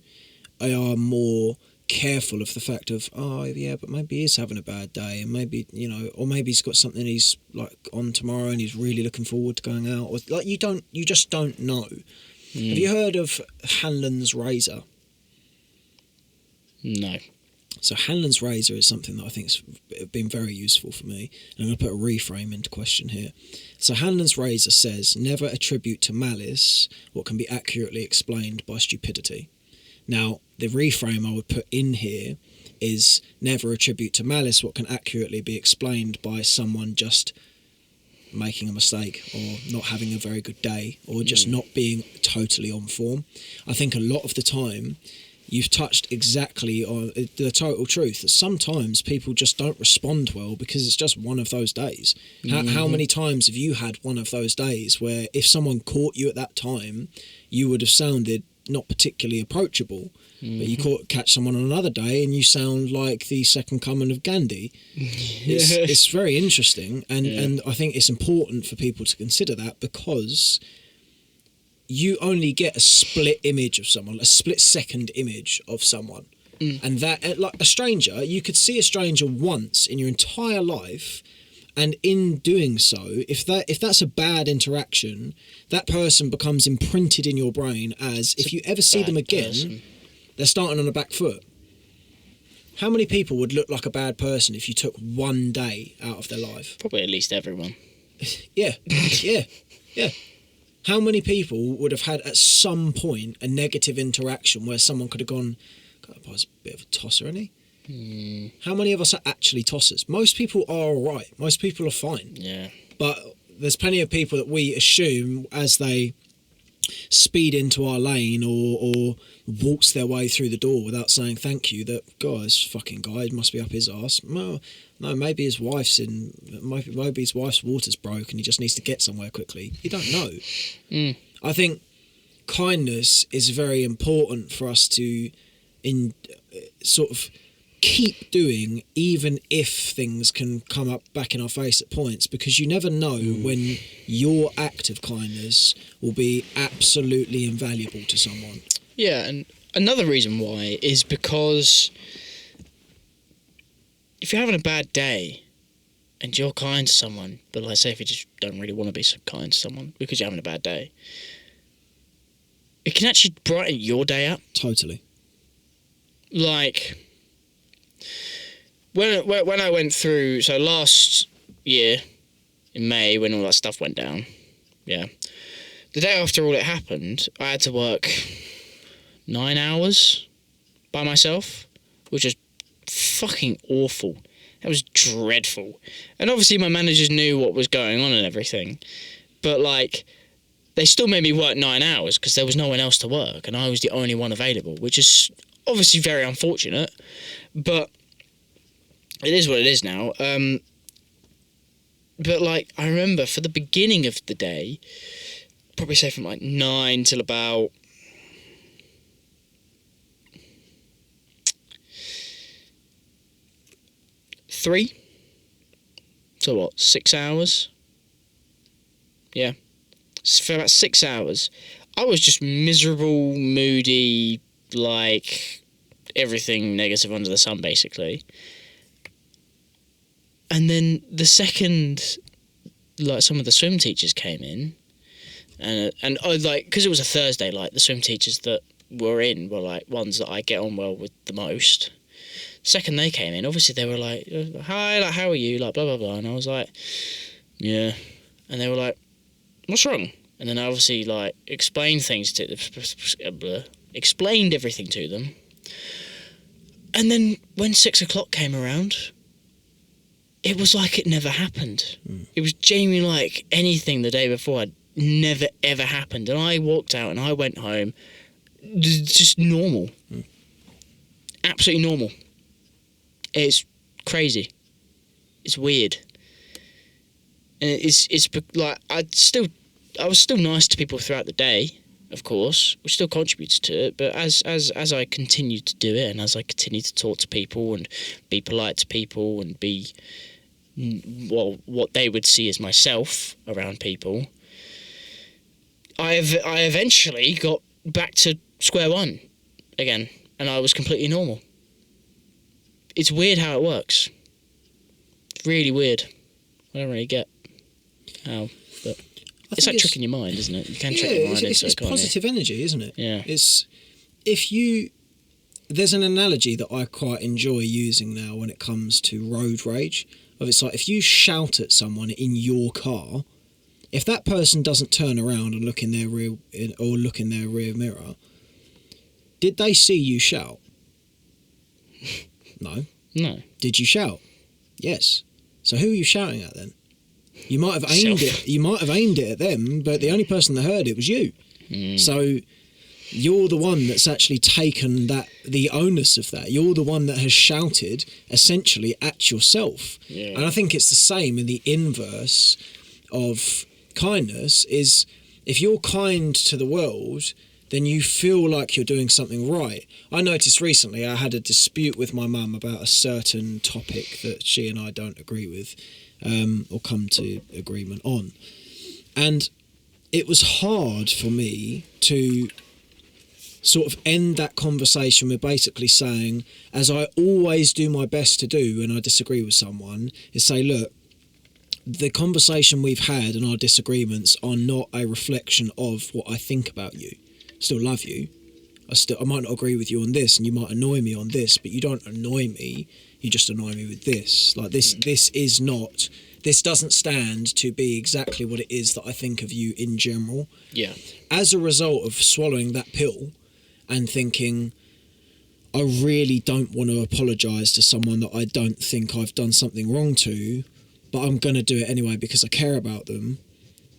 are more careful of the fact of, oh yeah, but maybe he's having a bad day, and maybe, you know, or maybe he's got something he's like on tomorrow and he's really looking forward to going out, or like you just don't know. Have you heard of Hanlon's razor? No. So Hanlon's razor is something that I think's been very useful for me, and I'm going to put a reframe into question here. So Hanlon's razor says, never attribute to malice what can be accurately explained by stupidity. Now, the reframe I would put in here is, never attribute to malice what can accurately be explained by someone just making a mistake, or not having a very good day, or just not being totally on form. I think a lot of the time you've touched exactly on the total truth, that sometimes people just don't respond well because it's just one of those days. How many times have you had one of those days where if someone caught you at that time, you would have sounded not particularly approachable, but you catch someone on another day and you sound like the second coming of Gandhi. It's very interesting, and I think it's important for people to consider that, because you only get a split image of someone, a split second image of someone. And that, like a stranger, you could see a stranger once in your entire life, and in doing so, if that's a bad interaction, that person becomes imprinted in your brain as, if you ever see them again, they're starting on a back foot. How many people would look like a bad person if you took one day out of their life? Probably at least everyone. Yeah. How many people would have had at some point a negative interaction where someone could have gone, God, that guy's a bit of a tosser, isn't he? How many of us are actually tossers? Most people are all right. Most people are fine. Yeah. But there's plenty of people that we assume, as they speed into our lane or waltz their way through the door without saying thank you, that, God, this fucking guy must be up his arse. No, maybe his wife's maybe his wife's water's broke and he just needs to get somewhere quickly. You don't know. I think kindness is very important for us to sort of keep doing, even if things can come up back in our face at points, because you never know when your act of kindness will be absolutely invaluable to someone. Yeah, and another reason why is because if you're having a bad day and you're kind to someone, but like say if you just don't really want to be so kind to someone because you're having a bad day, it can actually brighten your day up. Totally. Like, when I went through, so last year in May when all that stuff went down, the day after all it happened, I had to work 9 hours by myself, which was fucking awful. That was dreadful. And obviously my managers knew what was going on and everything, but like, they still made me work 9 hours because there was no one else to work and I was the only one available, which is obviously very unfortunate, but it is what it is now. But like, I remember for the beginning of the day, probably say from like 9 till about 3. So what, 6 hours? Yeah. For about 6 hours, I was just miserable, moody, like everything negative under the sun, basically. And then the second, like, some of the swim teachers came in, and I, like, because it was a Thursday, like, the swim teachers that were in were, like, ones that I get on well with the most. Second they came in, obviously they were like, hi, like, how are you, like, blah, blah, blah, and I was like, yeah, and they were like, what's wrong? And then I obviously, like, explained everything to them, and then when 6 o'clock came around, it was like it never happened. It was genuinely like anything the day before had never ever happened. And I walked out and I went home just normal. Absolutely normal. It's crazy. It's weird. And it's like I was still nice to people throughout the day, of course, which still contributed to it, but as I continued to do it and as I continued to talk to people and be polite to people and be, well, what they would see as myself around people, I eventually got back to square one again, and I was completely normal. It's weird how it works. It's really weird. I don't really get how, but it's like tricking your mind, isn't it? You can trick your mind into it, it's positive energy, isn't it? Yeah. There's an analogy that I quite enjoy using now when it comes to road rage. It's like if you shout at someone in your car, if that person doesn't turn around and look in their rear mirror, did they see you shout? No. No. Did you shout? Yes. So who are you shouting at then? You might have aimed it. You might have aimed it at them, but the only person that heard it was you. So you're the one that's actually taken the onus of that. You're the one that has shouted essentially at yourself. Yeah. And I think it's the same in the inverse of kindness. Is if you're kind to the world, then you feel like you're doing something right. I noticed recently I had a dispute with my mum about a certain topic that she and I don't agree with, or come to agreement on. And it was hard for me to sort of end that conversation with basically saying, as I always do my best to do when I disagree with someone, is say, look, the conversation we've had and our disagreements are not a reflection of what I think about you. I still love you. I might not agree with you on this and you might annoy me on this, but you don't annoy me, you just annoy me with this. Like this doesn't stand to be exactly what it is that I think of you in general. Yeah. As a result of swallowing that pill and thinking, I really don't want to apologise to someone that I don't think I've done something wrong to, but I'm going to do it anyway because I care about them,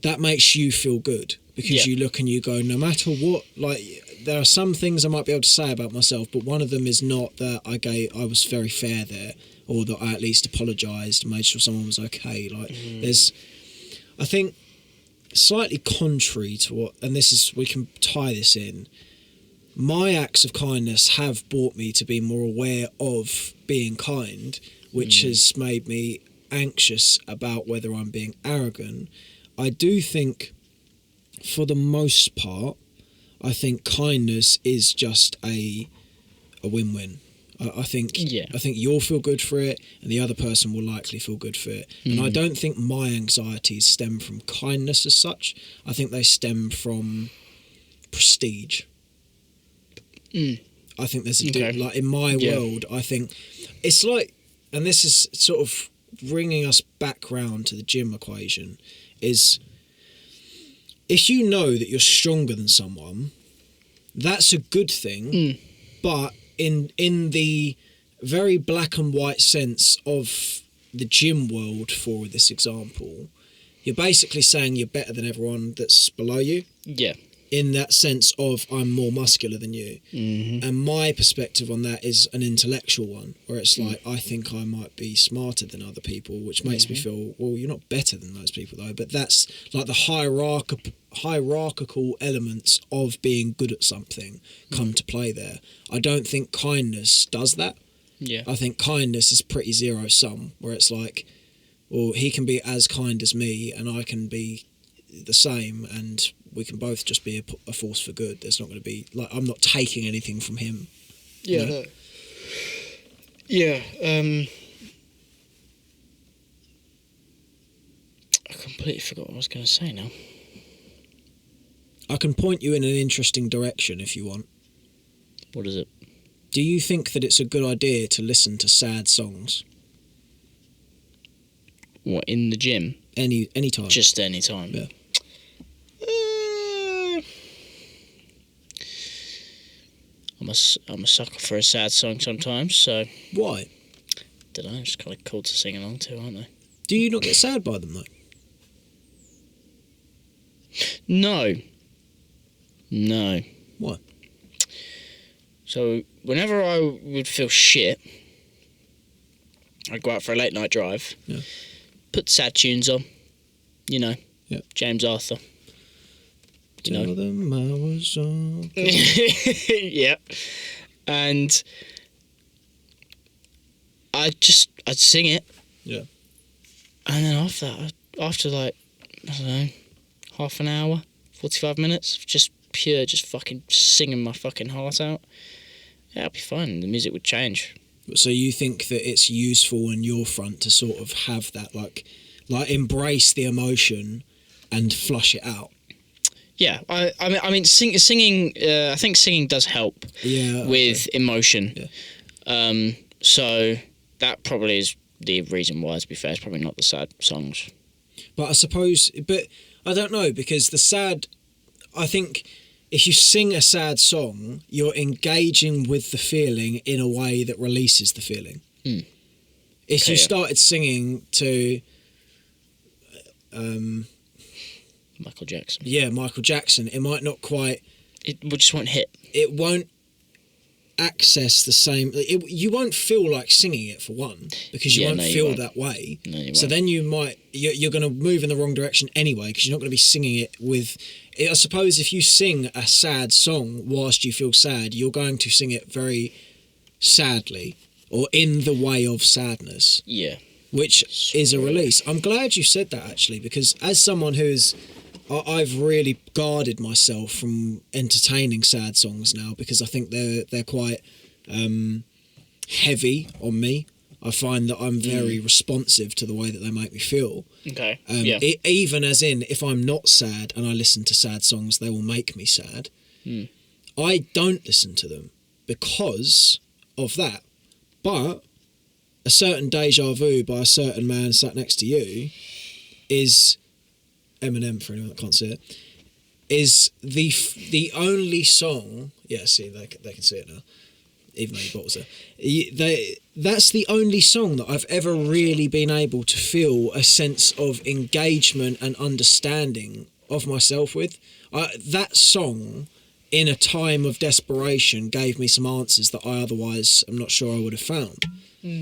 that makes you feel good. because you look and you go, no matter what, like, there are some things I might be able to say about myself, but one of them is not that I was very fair there, or that I at least apologised and made sure someone was okay. Like, there's, I think, slightly contrary to what, and this is, we can tie this in, my acts of kindness have brought me to be more aware of being kind, which has made me anxious about whether I'm being arrogant. I do think, for the most part, I think kindness is just a win-win. I think you'll feel good for it, and the other person will likely feel good for it. And I don't think my anxieties stem from kindness as such. I think they stem from prestige. I think there's a like, in my world, I think it's like, and this is sort of bringing us back round to the gym equation, is if you know that you're stronger than someone, that's a good thing, but in the very black and white sense of the gym world, for this example, you're basically saying you're better than everyone that's below you. Yeah. In that sense of, I'm more muscular than you. And my perspective on that is an intellectual one, where it's like, I think I might be smarter than other people, which makes me feel, well, you're not better than those people though. But that's like the hierarchical elements of being good at something come to play there. I don't think kindness does that. Yeah. I think kindness is pretty zero sum, where it's like, well, he can be as kind as me and I can be the same, and we can both just be a force for good. There's not going to be, like, I'm not taking anything from him. Yeah. You know? No. Yeah. I completely forgot what I was going to say now. I can point you in an interesting direction if you want. What is it? Do you think that it's a good idea to listen to sad songs? What, in the gym? Any time. Just any time. Yeah. I'm a sucker for a sad song sometimes, so... Why? Don't know, just kind of cool to sing along to, aren't they? Do you not get sad by them, though? No. Why? So, whenever I would feel shit, I'd go out for a late night drive, put sad tunes on, you know, James Arthur. Tell them I was on. Yeah. And I'd sing it. Yeah. And then after like, I don't know, half an hour, 45 minutes, just fucking singing my fucking heart out, yeah, I'll be fine. The music would change. So you think that it's useful on your front to sort of have that, like embrace the emotion and flush it out? Yeah, I mean, singing. I think singing does help. With emotion. Yeah. So that probably is the reason why. To be fair, it's probably not the sad songs. But I suppose, I don't know, because the sad, I think, if you sing a sad song, you're engaging with the feeling in a way that releases the feeling. If you started singing to... Michael Jackson. Yeah, Michael Jackson. It might not quite... It just won't hit. It won't access the same... you won't feel like singing it, for one, because you won't feel that way. No, you won't. So then you're going to move in the wrong direction anyway, because you're not going to be singing it with... I suppose if you sing a sad song whilst you feel sad, you're going to sing it very sadly, or in the way of sadness. Yeah. Which is a release. I'm glad you said that, actually, because as someone who's... I've really guarded myself from entertaining sad songs now, because I think they're quite heavy on me. I find that I'm very responsive to the way that they make me feel. Okay. Even as in, if I'm not sad and I listen to sad songs, they will make me sad. I don't listen to them because of that. But a certain deja vu by a certain man sat next to you is... Eminem, for anyone that can't see it, is the only song... Yeah, see, they can see it now, even though your bottle's there. That's the only song that I've ever really been able to feel a sense of engagement and understanding of myself with. That song, in a time of desperation, gave me some answers that I otherwise am not sure I would have found.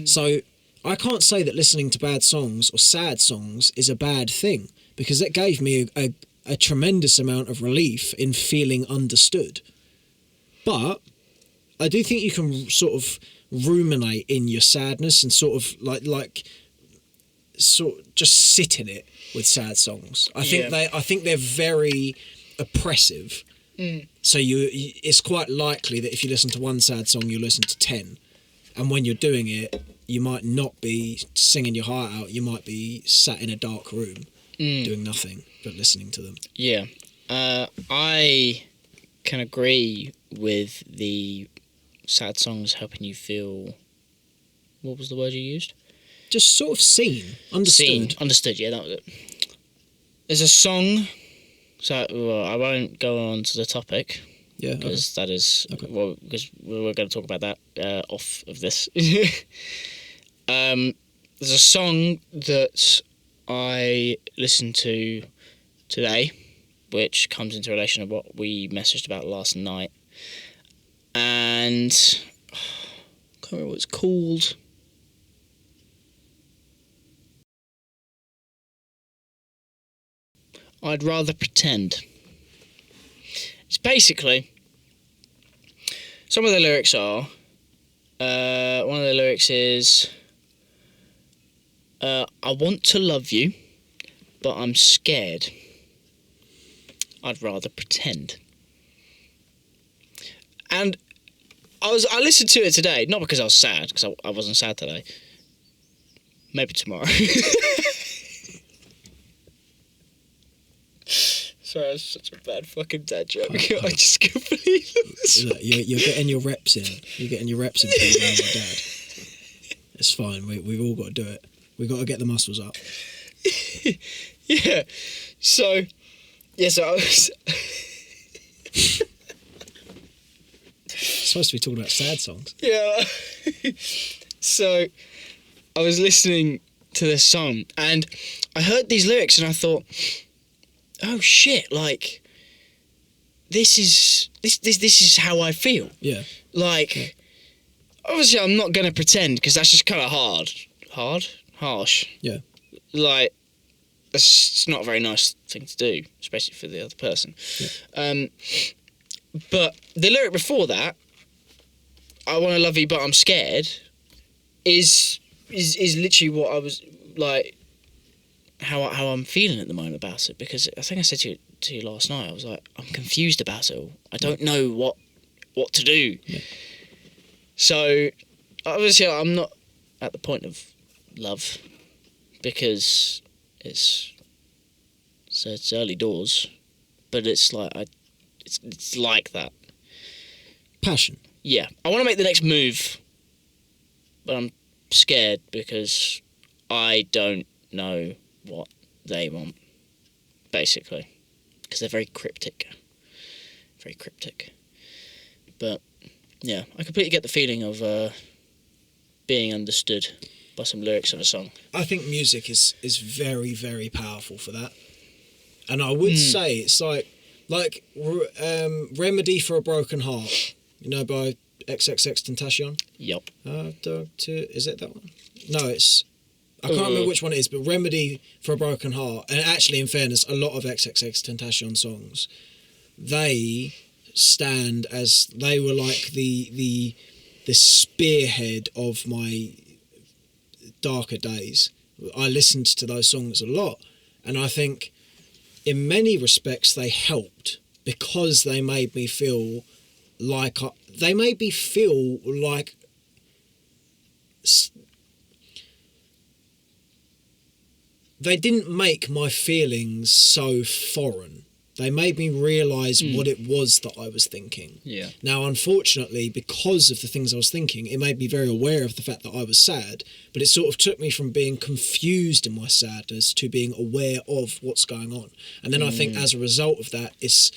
So I can't say that listening to bad songs or sad songs is a bad thing, because it gave me a tremendous amount of relief in feeling understood. But I do think you can sort of ruminate in your sadness and sort of like just sit in it with sad songs. I think they're very oppressive. So it's quite likely that if you listen to one sad song, you'll listen to 10, and when you're doing it, you might not be singing your heart out. You might be sat in a dark room doing nothing but listening to them. Yeah, I can agree with the sad songs helping you feel. What was the word you used? Just sort of seen, understood. Understood. Yeah, that was it. There's a song. So I won't go on to the topic. Yeah, because that is because we're going to talk about that off of this. There's a song that I listened to today, which comes into relation to what we messaged about last night, and I can't remember what it's called. I'd rather pretend. It's basically, some of the lyrics are, one of the lyrics is, I want to love you, but I'm scared. I'd rather pretend. And I listened to it today, not because I was sad, because I wasn't sad today. Maybe tomorrow. Sorry, that's such a bad fucking dad joke. I just can't believe this. Look, you're getting your reps in. You're getting your reps in for being your dad. It's fine. We've all got to do it. We've got to get the muscles up. Yeah. So I was... supposed to be talking about sad songs. Yeah. So I was listening to this song and I heard these lyrics and I thought, oh shit, like this is how I feel. Yeah. Like obviously I'm not gonna pretend because that's just kind of harsh. Yeah. Like it's not a very nice thing to do, especially for the other person. Yeah. But the lyric before that, I want to love you but I'm scared, is literally what I was like, how I'm feeling at the moment about it, because I think I said to you last night, I was like, I'm confused about it all. I don't know what to do. Yeah. So obviously I'm not at the point of love because it's early doors, but it's like it's like that. Passion. Yeah. I want to make the next move, but I'm scared because I don't know what they want, basically, because they're very cryptic. But yeah, I completely get the feeling of being understood by some lyrics of a song. I think music is very, very powerful for that, and I would say it's like Remedy for a Broken Heart, by XXXTentacion. Yep. Is it that one? No, it's... I can't remember which one it is, but Remedy for a Broken Heart, and actually, in fairness, a lot of XXXTentacion songs, they stand as... They were like the spearhead of my darker days. I listened to those songs a lot, and I think in many respects they helped because they made me feel like... They didn't make my feelings so foreign. They made me realise what it was that I was thinking. Yeah. Now, unfortunately, because of the things I was thinking, it made me very aware of the fact that I was sad, but it sort of took me from being confused in my sadness to being aware of what's going on. And then I think as a result of that, it's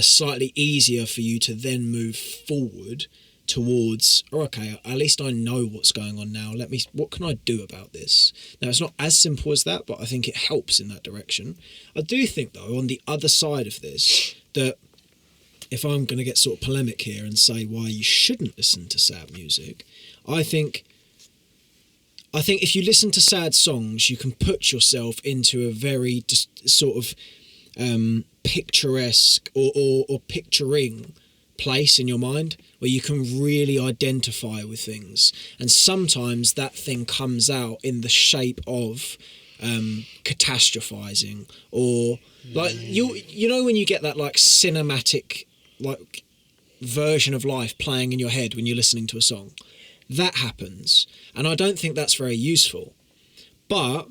slightly easier for you to then move forward towards, oh, okay, at least I know what's going on now. What can I do about this? Now, it's not as simple as that, but I think it helps in that direction. I do think, though, on the other side of this, that if I'm going to get sort of polemic here and say why you shouldn't listen to sad music, I think if you listen to sad songs, you can put yourself into a very just sort of picturesque or picturing place in your mind where you can really identify with things, and sometimes that thing comes out in the shape of catastrophizing, or like you know when you get that like cinematic like version of life playing in your head when you're listening to a song. That happens, and I don't think that's very useful. But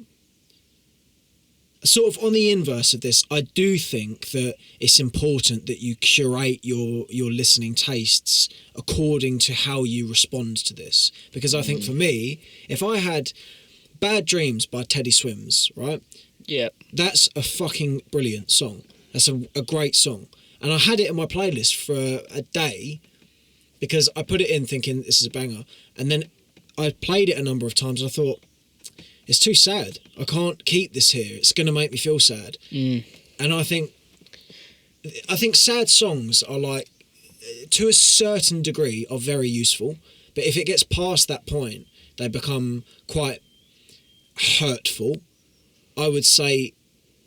sort of on the inverse of this, I do think that it's important that you curate your listening tastes according to how you respond to this. Because I think for me, if I had Bad Dreams by Teddy Swims, right? Yeah. That's a fucking brilliant song. That's a great song. And I had it in my playlist for a day because I put it in thinking this is a banger. And then I played it a number of times and I thought, it's too sad. I can't keep this here. It's going to make me feel sad. And I think sad songs are like, to a certain degree, are very useful. But if it gets past that point, they become quite hurtful. I would say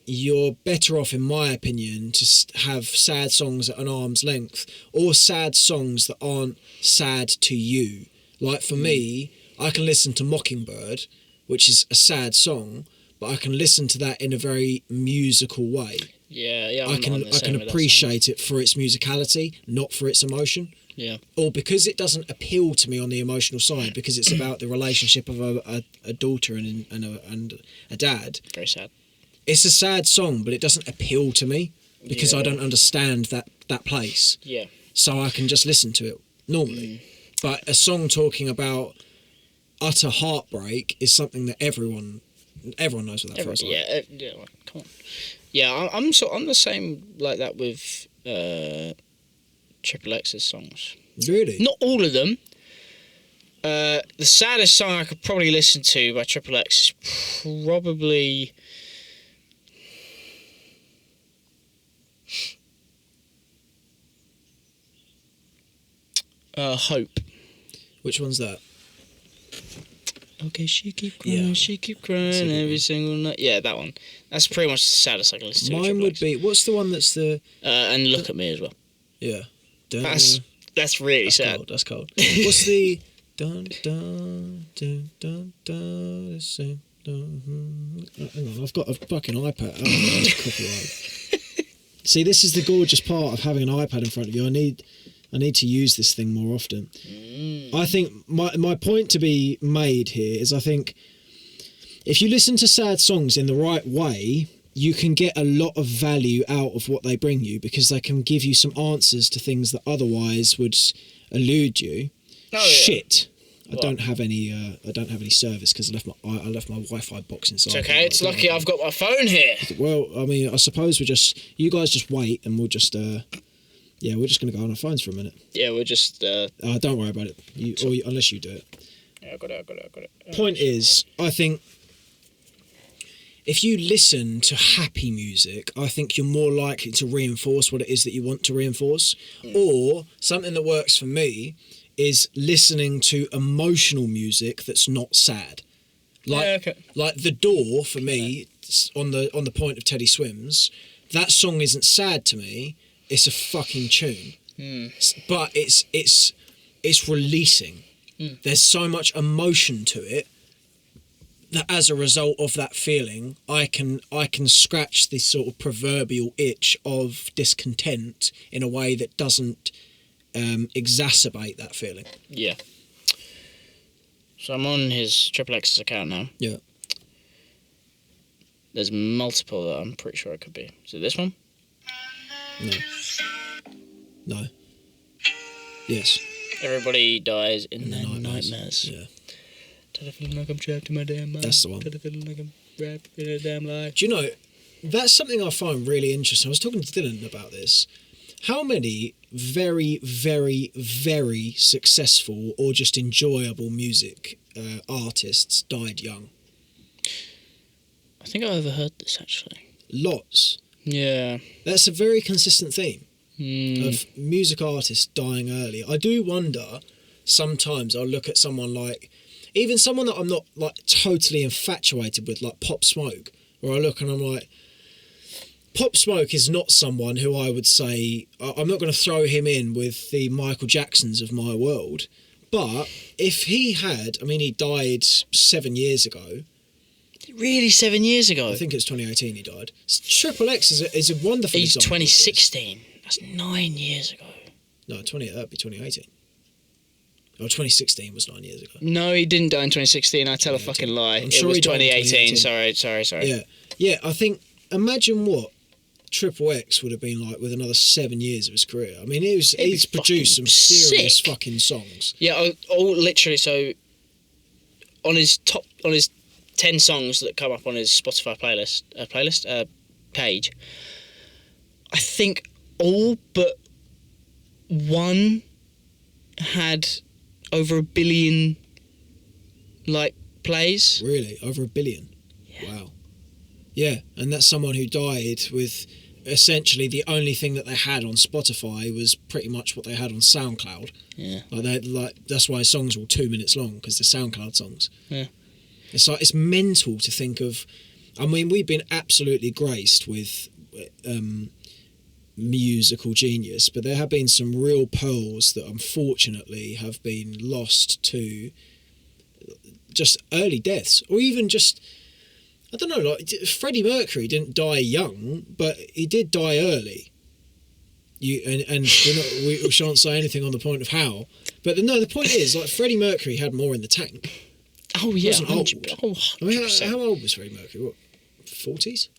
you're better off, in my opinion, to have sad songs at an arm's length, or sad songs that aren't sad to you. Like for me, I can listen to Mockingbird, which is a sad song, but I can listen to that in a very musical way. Yeah. I can appreciate it for its musicality, not for its emotion. Yeah. Or because it doesn't appeal to me on the emotional side, because it's about the relationship of a daughter and a dad. Very sad. It's a sad song, but it doesn't appeal to me because I don't understand that place. Yeah. So I can just listen to it normally. But a song talking about utter heartbreak is something that everyone knows what that feels like. Yeah, come on. Yeah, I'm the same like that with Triple X's songs. Really? Not all of them. The saddest song I could probably listen to by Triple X is probably Hope. Which one's that? Okay, she keep crying every single night. Yeah, that one. That's pretty much the saddest I can listen to. Mine would be, what's the one that's the... and Look at Me as well. Yeah. That's really sad. Cold, that's cold. What's the... Dun, dun, dun, dun, dun, dun, dun. Hang on, I've got a fucking iPad. Oh, copyright. See, this is the gorgeous part of having an iPad in front of you. I need to use this thing more often. I think my point to be made here is I think if you listen to sad songs in the right way, you can get a lot of value out of what they bring you because they can give you some answers to things that otherwise would elude you. Oh, shit. Yeah. I don't have any service because I left my Wi-Fi box inside. It's okay. It's lucky I've got my phone here. Well, I mean, I suppose you guys just wait and we'll just yeah, we're just going to go on our phones for a minute. Yeah, we're just... don't worry about it, unless you do it. Yeah, I got it. Point is, I think if you listen to happy music, I think you're more likely to reinforce what it is that you want to reinforce. Or, something that works for me is listening to emotional music that's not sad. Like The Door, for me, on the point of Teddy Swims, that song isn't sad to me. It's a fucking tune, but it's releasing. There's so much emotion to it that as a result of that feeling, I can scratch this sort of proverbial itch of discontent in a way that doesn't exacerbate that feeling. Yeah. So I'm on his Triple X's account now. Yeah. There's multiple that I'm pretty sure it could be. Is it this one? No. Yes. Everybody dies in their nightmares. Yeah. Till I feel like I'm trapped in my damn mind. That's the one. Till I feel like I'm wrapped in a damn lie. Do you know, that's something I find really interesting. I was talking to Dylan about this. How many very, very, very successful or just enjoyable music artists died young? I think I overheard this actually. Lots. Yeah. That's a very consistent theme of music artists dying early. I do wonder, sometimes I'll look at someone like, even someone that I'm not like totally infatuated with, like Pop Smoke, where I look and I'm like, Pop Smoke is not someone who I would say, I'm not going to throw him in with the Michael Jacksons of my world. But if he had, I mean, he died 7 years ago. Really, 7 years ago? I think it's 2018 he died. Triple X is a wonderful He's example. 2016. That's 9 years ago. No, that'd be 2018. Oh, 2016 was 9 years ago. No, he didn't die in 2016. I tell a fucking lie. I'm sure it was he died in 2018. Sorry. Yeah, I think, imagine what Triple X would have been like with another 7 years of his career. I mean, he's produced some serious fucking songs. Yeah, literally. So on his 10 songs that come up on his Spotify page, I think all but one had over 1 billion plays. Really? Over 1 billion? Yeah. Wow. Yeah, and that's someone who died with essentially the only thing that they had on Spotify was pretty much what they had on SoundCloud. Yeah. That's why songs are all 2 minutes long, because they're SoundCloud songs. Yeah. It's mental to think of. I mean, we've been absolutely graced with musical genius, but there have been some real pearls that unfortunately have been lost to just early deaths, or even just, I don't know, like Freddie Mercury didn't die young, but he did die early. We shan't say anything on the point of how, but the point is, like, Freddie Mercury had more in the tank. Oh yeah, He wasn't old. 100%. I mean, how old was Freddie Mercury? What, 40s?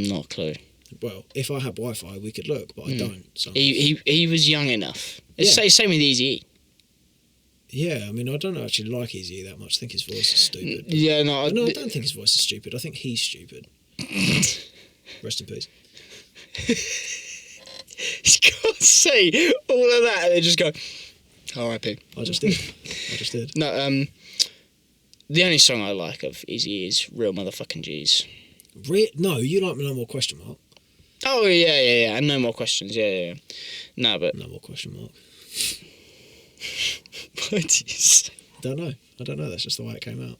Not a clue. Well, if I had Wi-Fi, we could look, but I don't. So. He was young enough. It's Yeah. same with Eazy-E. Yeah, I mean, I don't actually like Eazy that much. I think his voice is stupid. Yeah, no, I don't think his voice is stupid. I think he's stupid. Rest in peace. You can't say all of that and then just go, R.I.P. I just did. No, the only song I like of Eazy is Real Motherfucking G's. No, you like No More Question Mark. Oh, yeah. And No More Questions, yeah. No, but... No More Question Mark. What is... I don't know. That's just the way it came out.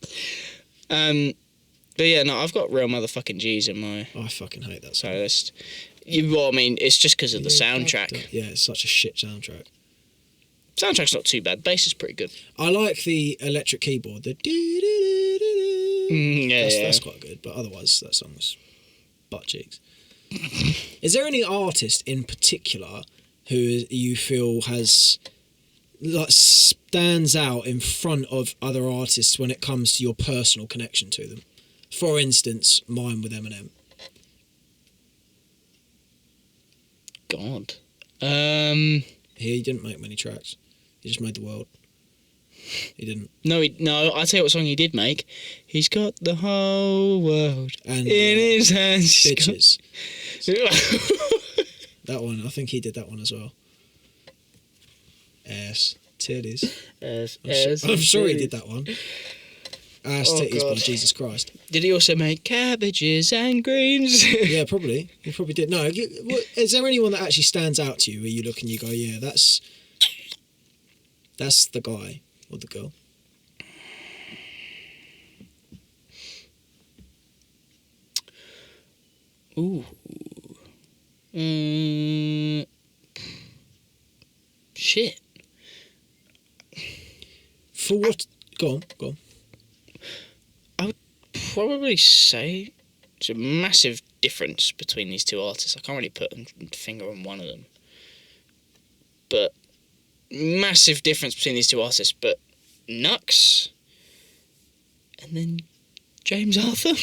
But yeah, no, I've got Real Motherfucking G's in my... I fucking hate that song. playlist. Well, I mean, it's just because of the soundtrack. Yeah, it's such a shit soundtrack. Soundtrack's not too bad. Bass is pretty good. I like the electric keyboard. The that's quite good. But otherwise, that song's butt cheeks. Is there any artist in particular who you feel has stands out in front of other artists when it comes to your personal connection to them? For instance, mine with Eminem. God. He didn't make many tracks. He just made the world. He didn't. No, I'll tell you what song he did make. He's got the whole world And, in his hands. Bitches. That one, I think he did that one as well. Ass, titties. I'm sure he did that one. Ass, titties by Jesus Christ. Did he also make cabbages and greens? Yeah, probably. He probably did. No, is there anyone that actually stands out to you where you look and you go, yeah, that's the guy or the girl? Ooh. Shit. For what? Go on. I would probably say there's a massive difference between these two artists. I can't really put a finger on one of them. But massive difference between these two artists. But Nux and then James Arthur.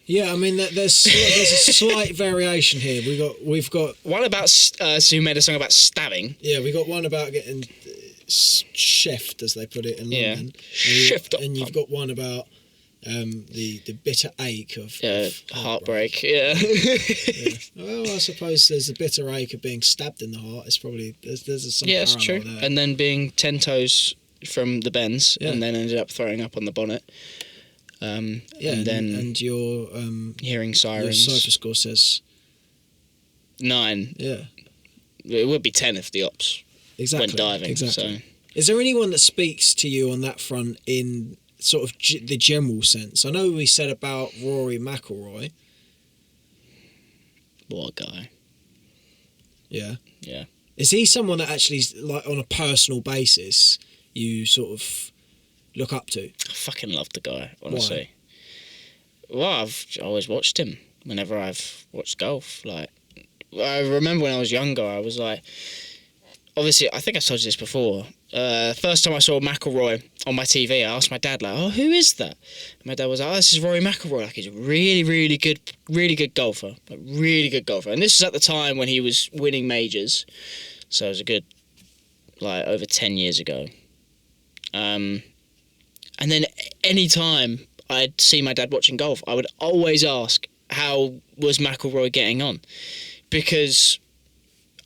Yeah, I mean, there's a slight variation here. We've got one about who made a song about stabbing. Yeah, we got one about getting chefed, as they put it in London. Chefed up. And you've got one about The bitter ache of heartbreak. Yeah. Yeah. Well, I suppose there's a bitter ache of being stabbed in the heart. It's probably there's some Yeah, it's parallel true. there. And then being 10 toes from the Benz, and then ended up throwing up on the bonnet. And then your hearing sirens. Your sofa score says 9. Yeah. It would be 10 if the ops went diving. Exactly. So. Is there anyone that speaks to you on that front in sort of the general sense? I know we said about Rory McIlroy. What a guy. Yeah. Yeah. Is he someone that actually, like, on a personal basis, you sort of look up to? I fucking love the guy, honestly. Why? Well, I've always watched him whenever I've watched golf. Like, I remember when I was younger, I was like, obviously, I think I told you this before. First time I saw McIlroy on my TV, I asked my dad, like, "Oh, who is that?" And my dad was like, "Oh, this is Rory McIlroy. Like, he's a really, really good golfer. Like, really good golfer." And this was at the time when he was winning majors, so it was a good, like, over 10 years ago. And then any time I'd see my dad watching golf, I would always ask, how was McIlroy getting on? Because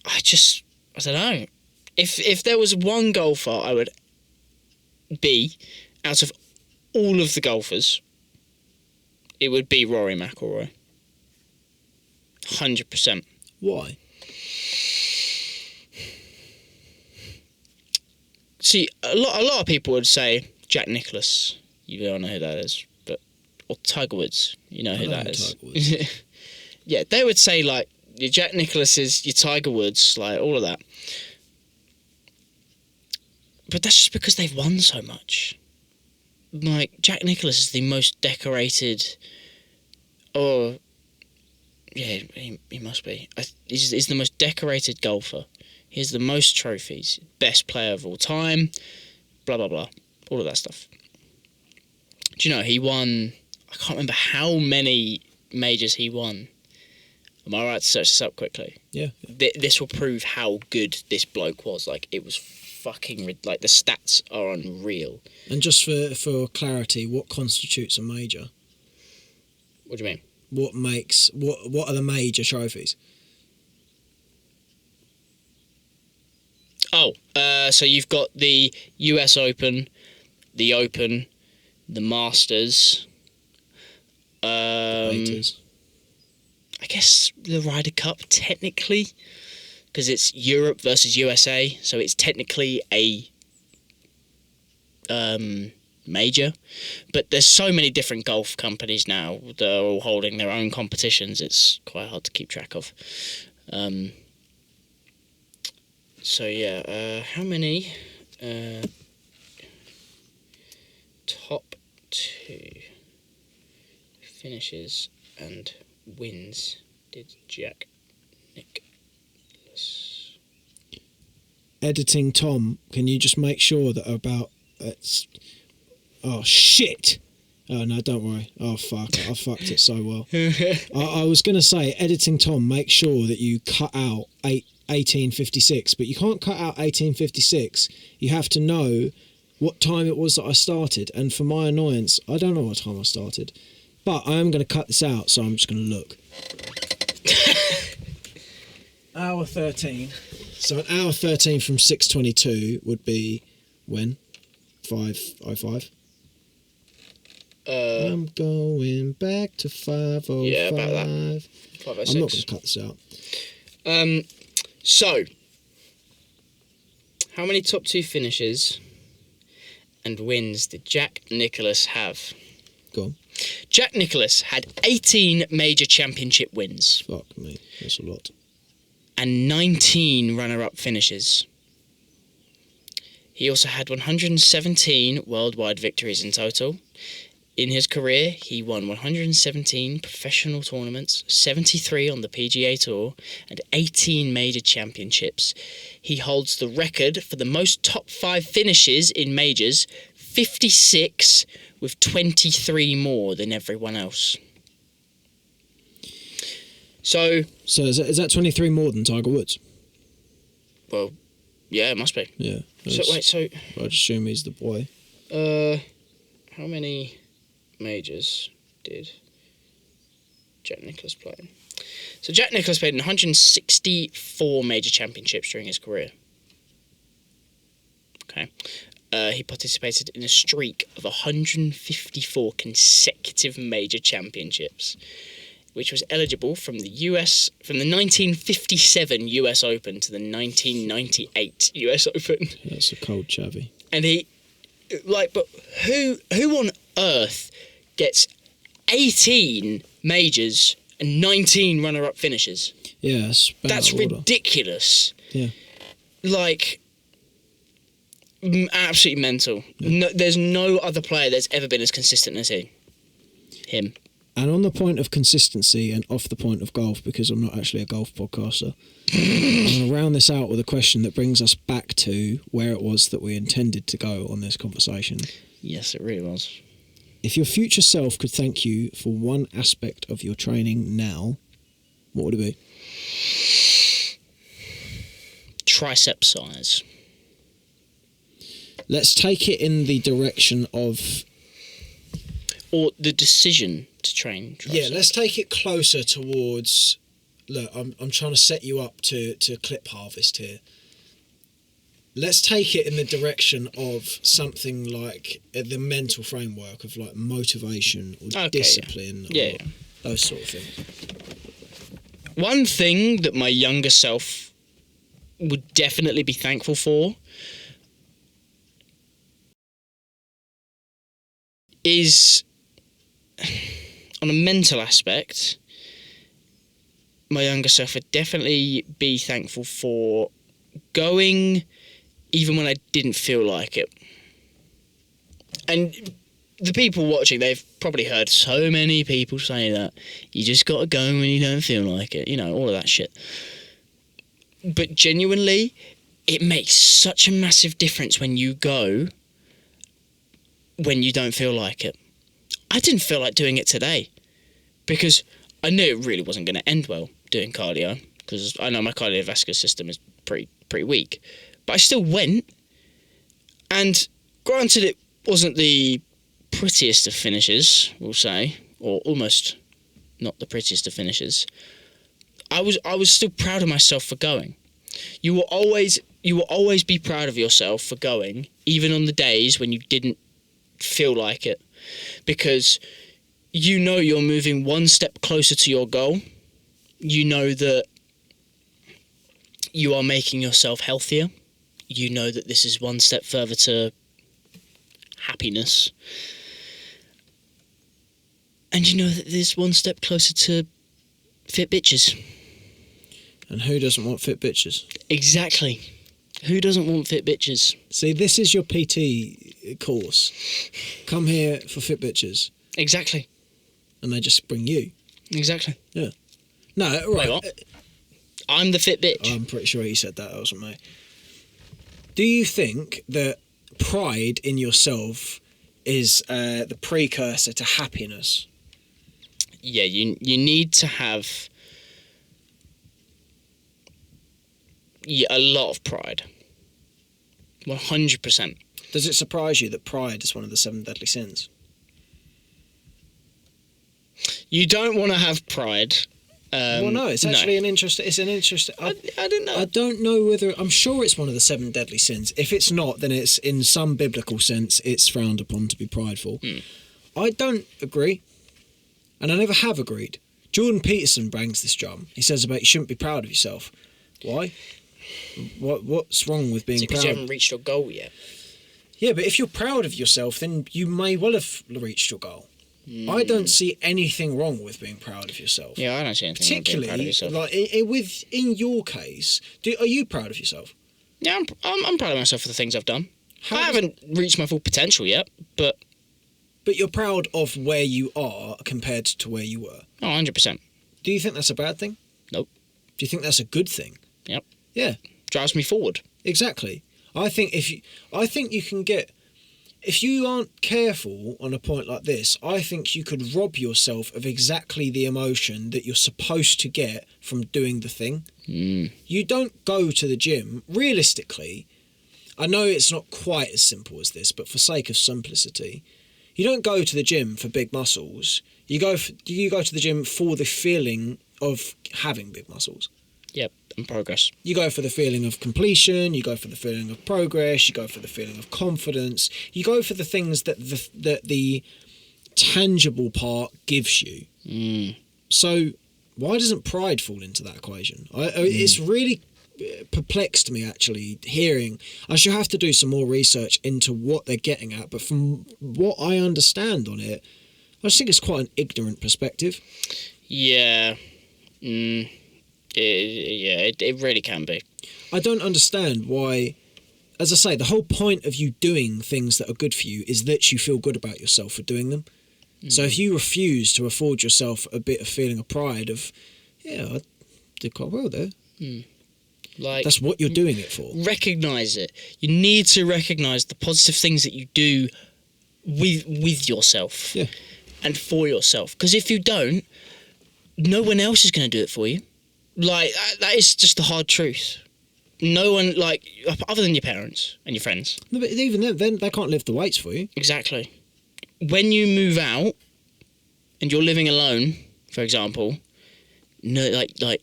I don't know. If there was one golfer I would be out of all of the golfers, it would be Rory McIlroy. 100%. Why? See, a lot of people would say Jack Nicklaus. You don't know who that is, or Tiger Woods. You know who that is. Tiger Woods. Yeah, they would say, like, your Jack Nicklaus's, your Tiger Woods, like, all of that. But that's just because they've won so much. Like, Jack Nicklaus is the most decorated... Yeah, he must be. He's the most decorated golfer. He has the most trophies. Best player of all time. Blah, blah, blah. All of that stuff. Do you know, he won... I can't remember how many majors he won. Am I right to search this up quickly? Yeah. This will prove how good this bloke was. Like, it was fucking... Like, the stats are unreal. And just for clarity, what constitutes a major? What do you mean? What are the major trophies? Oh, so you've got the US Open, the Masters... Haters. I guess the Ryder Cup, technically, because it's Europe versus USA, so it's technically a major. But there's so many different golf companies now that are all holding their own competitions, it's quite hard to keep track of. So yeah, how many top 2 finishes and wins did Jack Nicklaus? Editing Tom, can you just make sure that about oh shit. Oh no, don't worry. Oh fuck, I fucked it so well. I was gonna say, editing Tom, make sure that you cut out 1856, but you can't cut out 1856. You have to know what time it was that I started, and for my annoyance, I don't know what time I started. But I am going to cut this out, so I'm just going to look. Hour 13. So an hour 13 from 6:22 would be when? 5:05? I'm going back to 5:05. Yeah, about that. 5:06. I'm not going to cut this out. So, how many top 2 finishes and wins did Jack Nicklaus have? Go on. Jack Nicklaus had 18 major championship wins. Fuck me, that's a lot. And 19 runner-up finishes. He also had 117 worldwide victories in total. In his career, he won 117 professional tournaments, 73 on the PGA Tour, and 18 major championships. He holds the record for the most top 5 finishes in majors, 56, with 23 more than everyone else. So is that 23 more than Tiger Woods? Well, yeah, it must be. Yeah. So I'd assume he's the boy. How many majors did Jack Nicklaus play? So Jack Nicklaus played in 164 major championships during his career. Okay. He participated in a streak of 154 consecutive major championships, which was eligible from the 1957 US Open to the 1998 US Open. That's a cold chavvy. And but who on earth gets 18 majors and 19 runner-up finishes? Yeah, that's ridiculous. Yeah. Absolutely mental. Yeah. No, there's no other player that's ever been as consistent as him. And on the point of consistency and off the point of golf, because I'm not actually a golf podcaster, I'm going to round this out with a question that brings us back to where it was that we intended to go on this conversation. Yes, it really was. If your future self could thank you for one aspect of your training now, what would it be? Tricep size. Let's take it in the direction of... Or the decision to train tricep. Yeah, let's take it closer towards... Look, I'm trying to set you up to clip harvest here. Let's take it in the direction of something like the mental framework of like motivation or discipline or those sort of things. One thing that my younger self would definitely be thankful for is, on a mental aspect, my younger self would definitely be thankful for going even when I didn't feel like it. And the people watching, they've probably heard so many people say that. You just got to go when you don't feel like it. You know, all of that shit. But genuinely, it makes such a massive difference when you go when you don't feel like it. I didn't feel like doing it today because I knew it really wasn't going to end well doing cardio because I know my cardiovascular system is pretty weak. But I still went, and granted it wasn't the prettiest of finishes, we'll say, or almost not the prettiest of finishes. I was still proud of myself for going. You will always be proud of yourself for going, even on the days when you didn't feel like it, because you know you're moving one step closer to your goal. You know that you are making yourself healthier. You know that this is one step further to happiness. And you know that this is one step closer to fit bitches. And who doesn't want fit bitches? Exactly. Who doesn't want fit bitches? See, this is your PT course. Come here for fit bitches. Exactly. And they just bring you. Exactly. Yeah. No, right. Wait, what? I'm the fit bitch. I'm pretty sure he said that wasn't me. Do you think that pride in yourself is the precursor to happiness? Yeah, you need to have a lot of pride. 100%. Does it surprise you that pride is one of the 7 deadly sins? You don't want to have pride. Well, no, it's actually an interesting... It's an interesting... I don't know. I don't know whether... I'm sure it's one of the 7 deadly sins. If it's not, then it's, in some biblical sense, it's frowned upon to be prideful. I don't agree. And I never have agreed. Jordan Peterson bangs this drum. He says about you shouldn't be proud of yourself. Why? What's wrong with being proud? Because you haven't reached your goal yet. Yeah, but if you're proud of yourself, then you may well have reached your goal. I don't see anything wrong with being proud of yourself. Yeah, I don't see anything wrong with being proud of yourself. Particularly, in your case, are you proud of yourself? Yeah, I'm proud of myself for the things I've done. I haven't reached my full potential yet, but... But you're proud of where you are compared to where you were? Oh, 100%. Do you think that's a bad thing? Nope. Do you think that's a good thing? Yep. Yeah. Drives me forward. Exactly. I think you can get... If you aren't careful on a point like this, I think you could rob yourself of exactly the emotion that you're supposed to get from doing the thing. You don't go to the gym. Realistically, I know it's not quite as simple as this, but for sake of simplicity, You don't go to the gym for big muscles. You go to the gym for the feeling of having big muscles. Yep, and progress. You go for the feeling of completion, you go for the feeling of progress, you go for the feeling of confidence, you go for the things that the tangible part gives you. So why doesn't pride fall into that equation? It's really perplexed me, actually, hearing. I should have to do some more research into what they're getting at, but from what I understand on it, I just think it's quite an ignorant perspective. Yeah. It really can be. I don't understand why, as I say, the whole point of you doing things that are good for you is that you feel good about yourself for doing them. So if you refuse to afford yourself a bit of feeling of pride of, yeah, I did quite well there. Like, that's what you're doing it for. Recognise it. You need to recognise the positive things that you do with yourself. Yeah. And for yourself. Because if you don't, no one else is going to do it for you. Like, that is just the hard truth. No one, like, other than your parents and your friends. No, but even then, they can't lift the weights for you. Exactly. When you move out and you're living alone, for example, no, like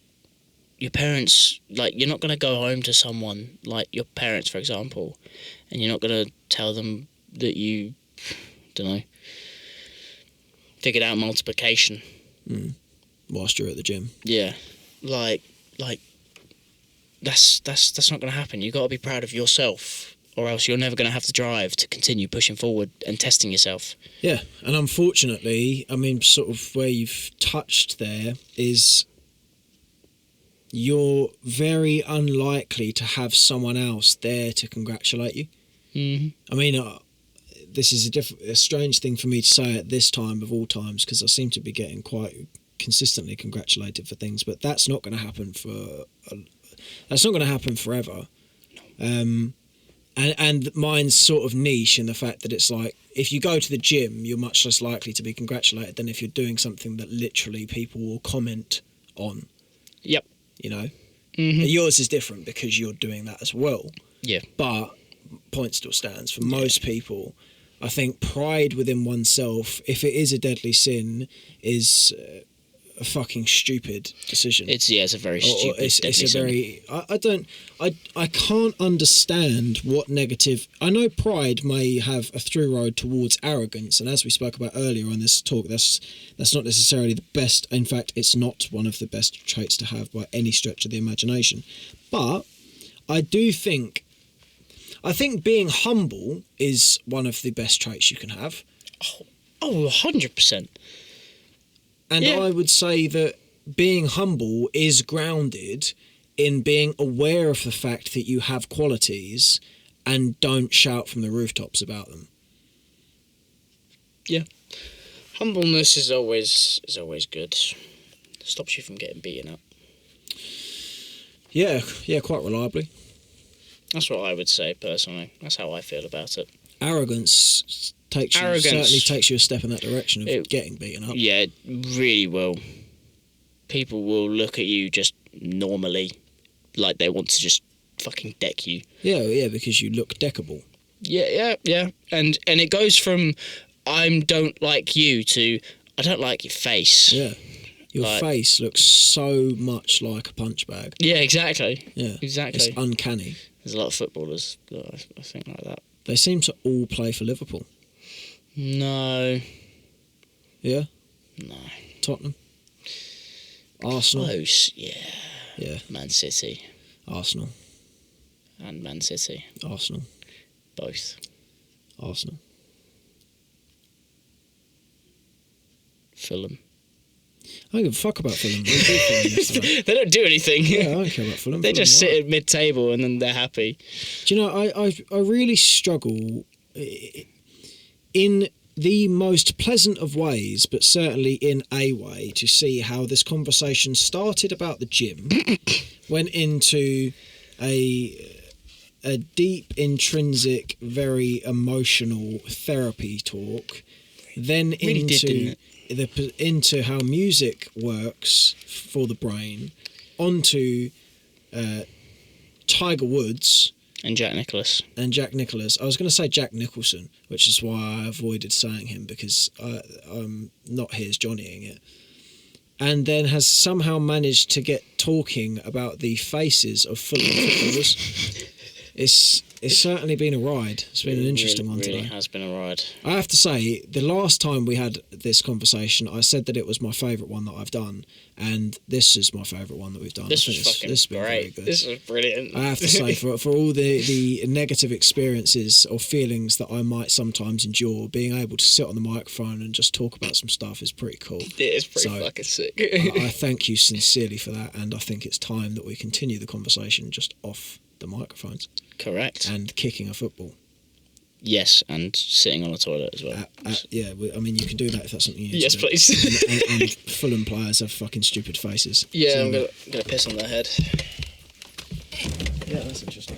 your parents, like, you're not going to go home to someone like your parents, for example, and you're not going to tell them that you, don't know, figured out multiplication. Whilst you're at the gym. Yeah. Like that's not going to happen. You've got to be proud of yourself, or else you're never going to have the drive to continue pushing forward and testing yourself. Yeah, and unfortunately, I mean, sort of where you've touched there is you're very unlikely to have someone else there to congratulate you. I mean, this is a strange thing for me to say at this time of all times, because I seem to be getting quite consistently congratulated for things, but that's not going to happen forever. And mine's sort of niche in the fact that it's like, if you go to the gym, you're much less likely to be congratulated than if you're doing something that literally people will comment on. Yep. You know? Yours is different because you're doing that as well. Yeah. But point still stands. For most people, I think pride within oneself, if it is a deadly sin, is a fucking stupid decision. It's a very stupid decision. I can't understand what negative. I know pride may have a through road towards arrogance, and as we spoke about earlier on this talk, that's not necessarily the best. In fact, it's not one of the best traits to have by any stretch of the imagination. But I think being humble is one of the best traits you can have. 100%. And I would say that being humble is grounded in being aware of the fact that you have qualities and don't shout from the rooftops about them. Yeah. Humbleness is always good. Stops you from getting beaten up. Yeah, quite reliably. That's what I would say, personally. That's how I feel about it. Arrogance certainly takes you a step in that direction of getting beaten up. Yeah, it really will. People will look at you just normally, like they want to just fucking deck you. Yeah, because you look deckable. Yeah. And it goes from I don't like you to I don't like your face. Yeah. Your face looks so much like a punch bag. Yeah, exactly. Yeah. Exactly. It's uncanny. There's a lot of footballers that I think like that. They seem to all play for Liverpool. No. Yeah? No. Tottenham? Arsenal? Close, yeah. Yeah. Man City. Arsenal. And Man City. Arsenal. Both. Arsenal. Fulham. I don't give a fuck about Fulham. They don't do anything. Yeah, I don't care about Fulham. They just sit at mid-table and then they're happy. Do you know, I really struggle in the most pleasant of ways, but certainly in a way, to see how this conversation started about the gym, went into a deep, intrinsic, very emotional therapy talk, then really into how music works for the brain, onto Tiger Woods, And Jack Nicholas. And Jack Nicholas. I was going to say Jack Nicholson, which is why I avoided saying him, because I'm not here's Johnnying it. And then has somehow managed to get talking about the faces of Fulham footballers. It's certainly been a ride. It's been an interesting one today. It really has been a ride. I have to say, the last time we had this conversation, I said that it was my favourite one that I've done, and this is my favourite one that we've done. This was fucking great. This was brilliant. I have to say, for all the negative experiences or feelings that I might sometimes endure, being able to sit on the microphone and just talk about some stuff is pretty cool. It is pretty fucking sick. I thank you sincerely for that, and I think it's time that we continue the conversation just off the microphones. Correct. And kicking a football. Yes, and sitting on a toilet as well. Yeah, I mean, you can do that if that's something you need yes, to do. please. and Fulham players have fucking stupid faces. Yeah, So, I'm gonna piss on their head. Yeah, that's interesting.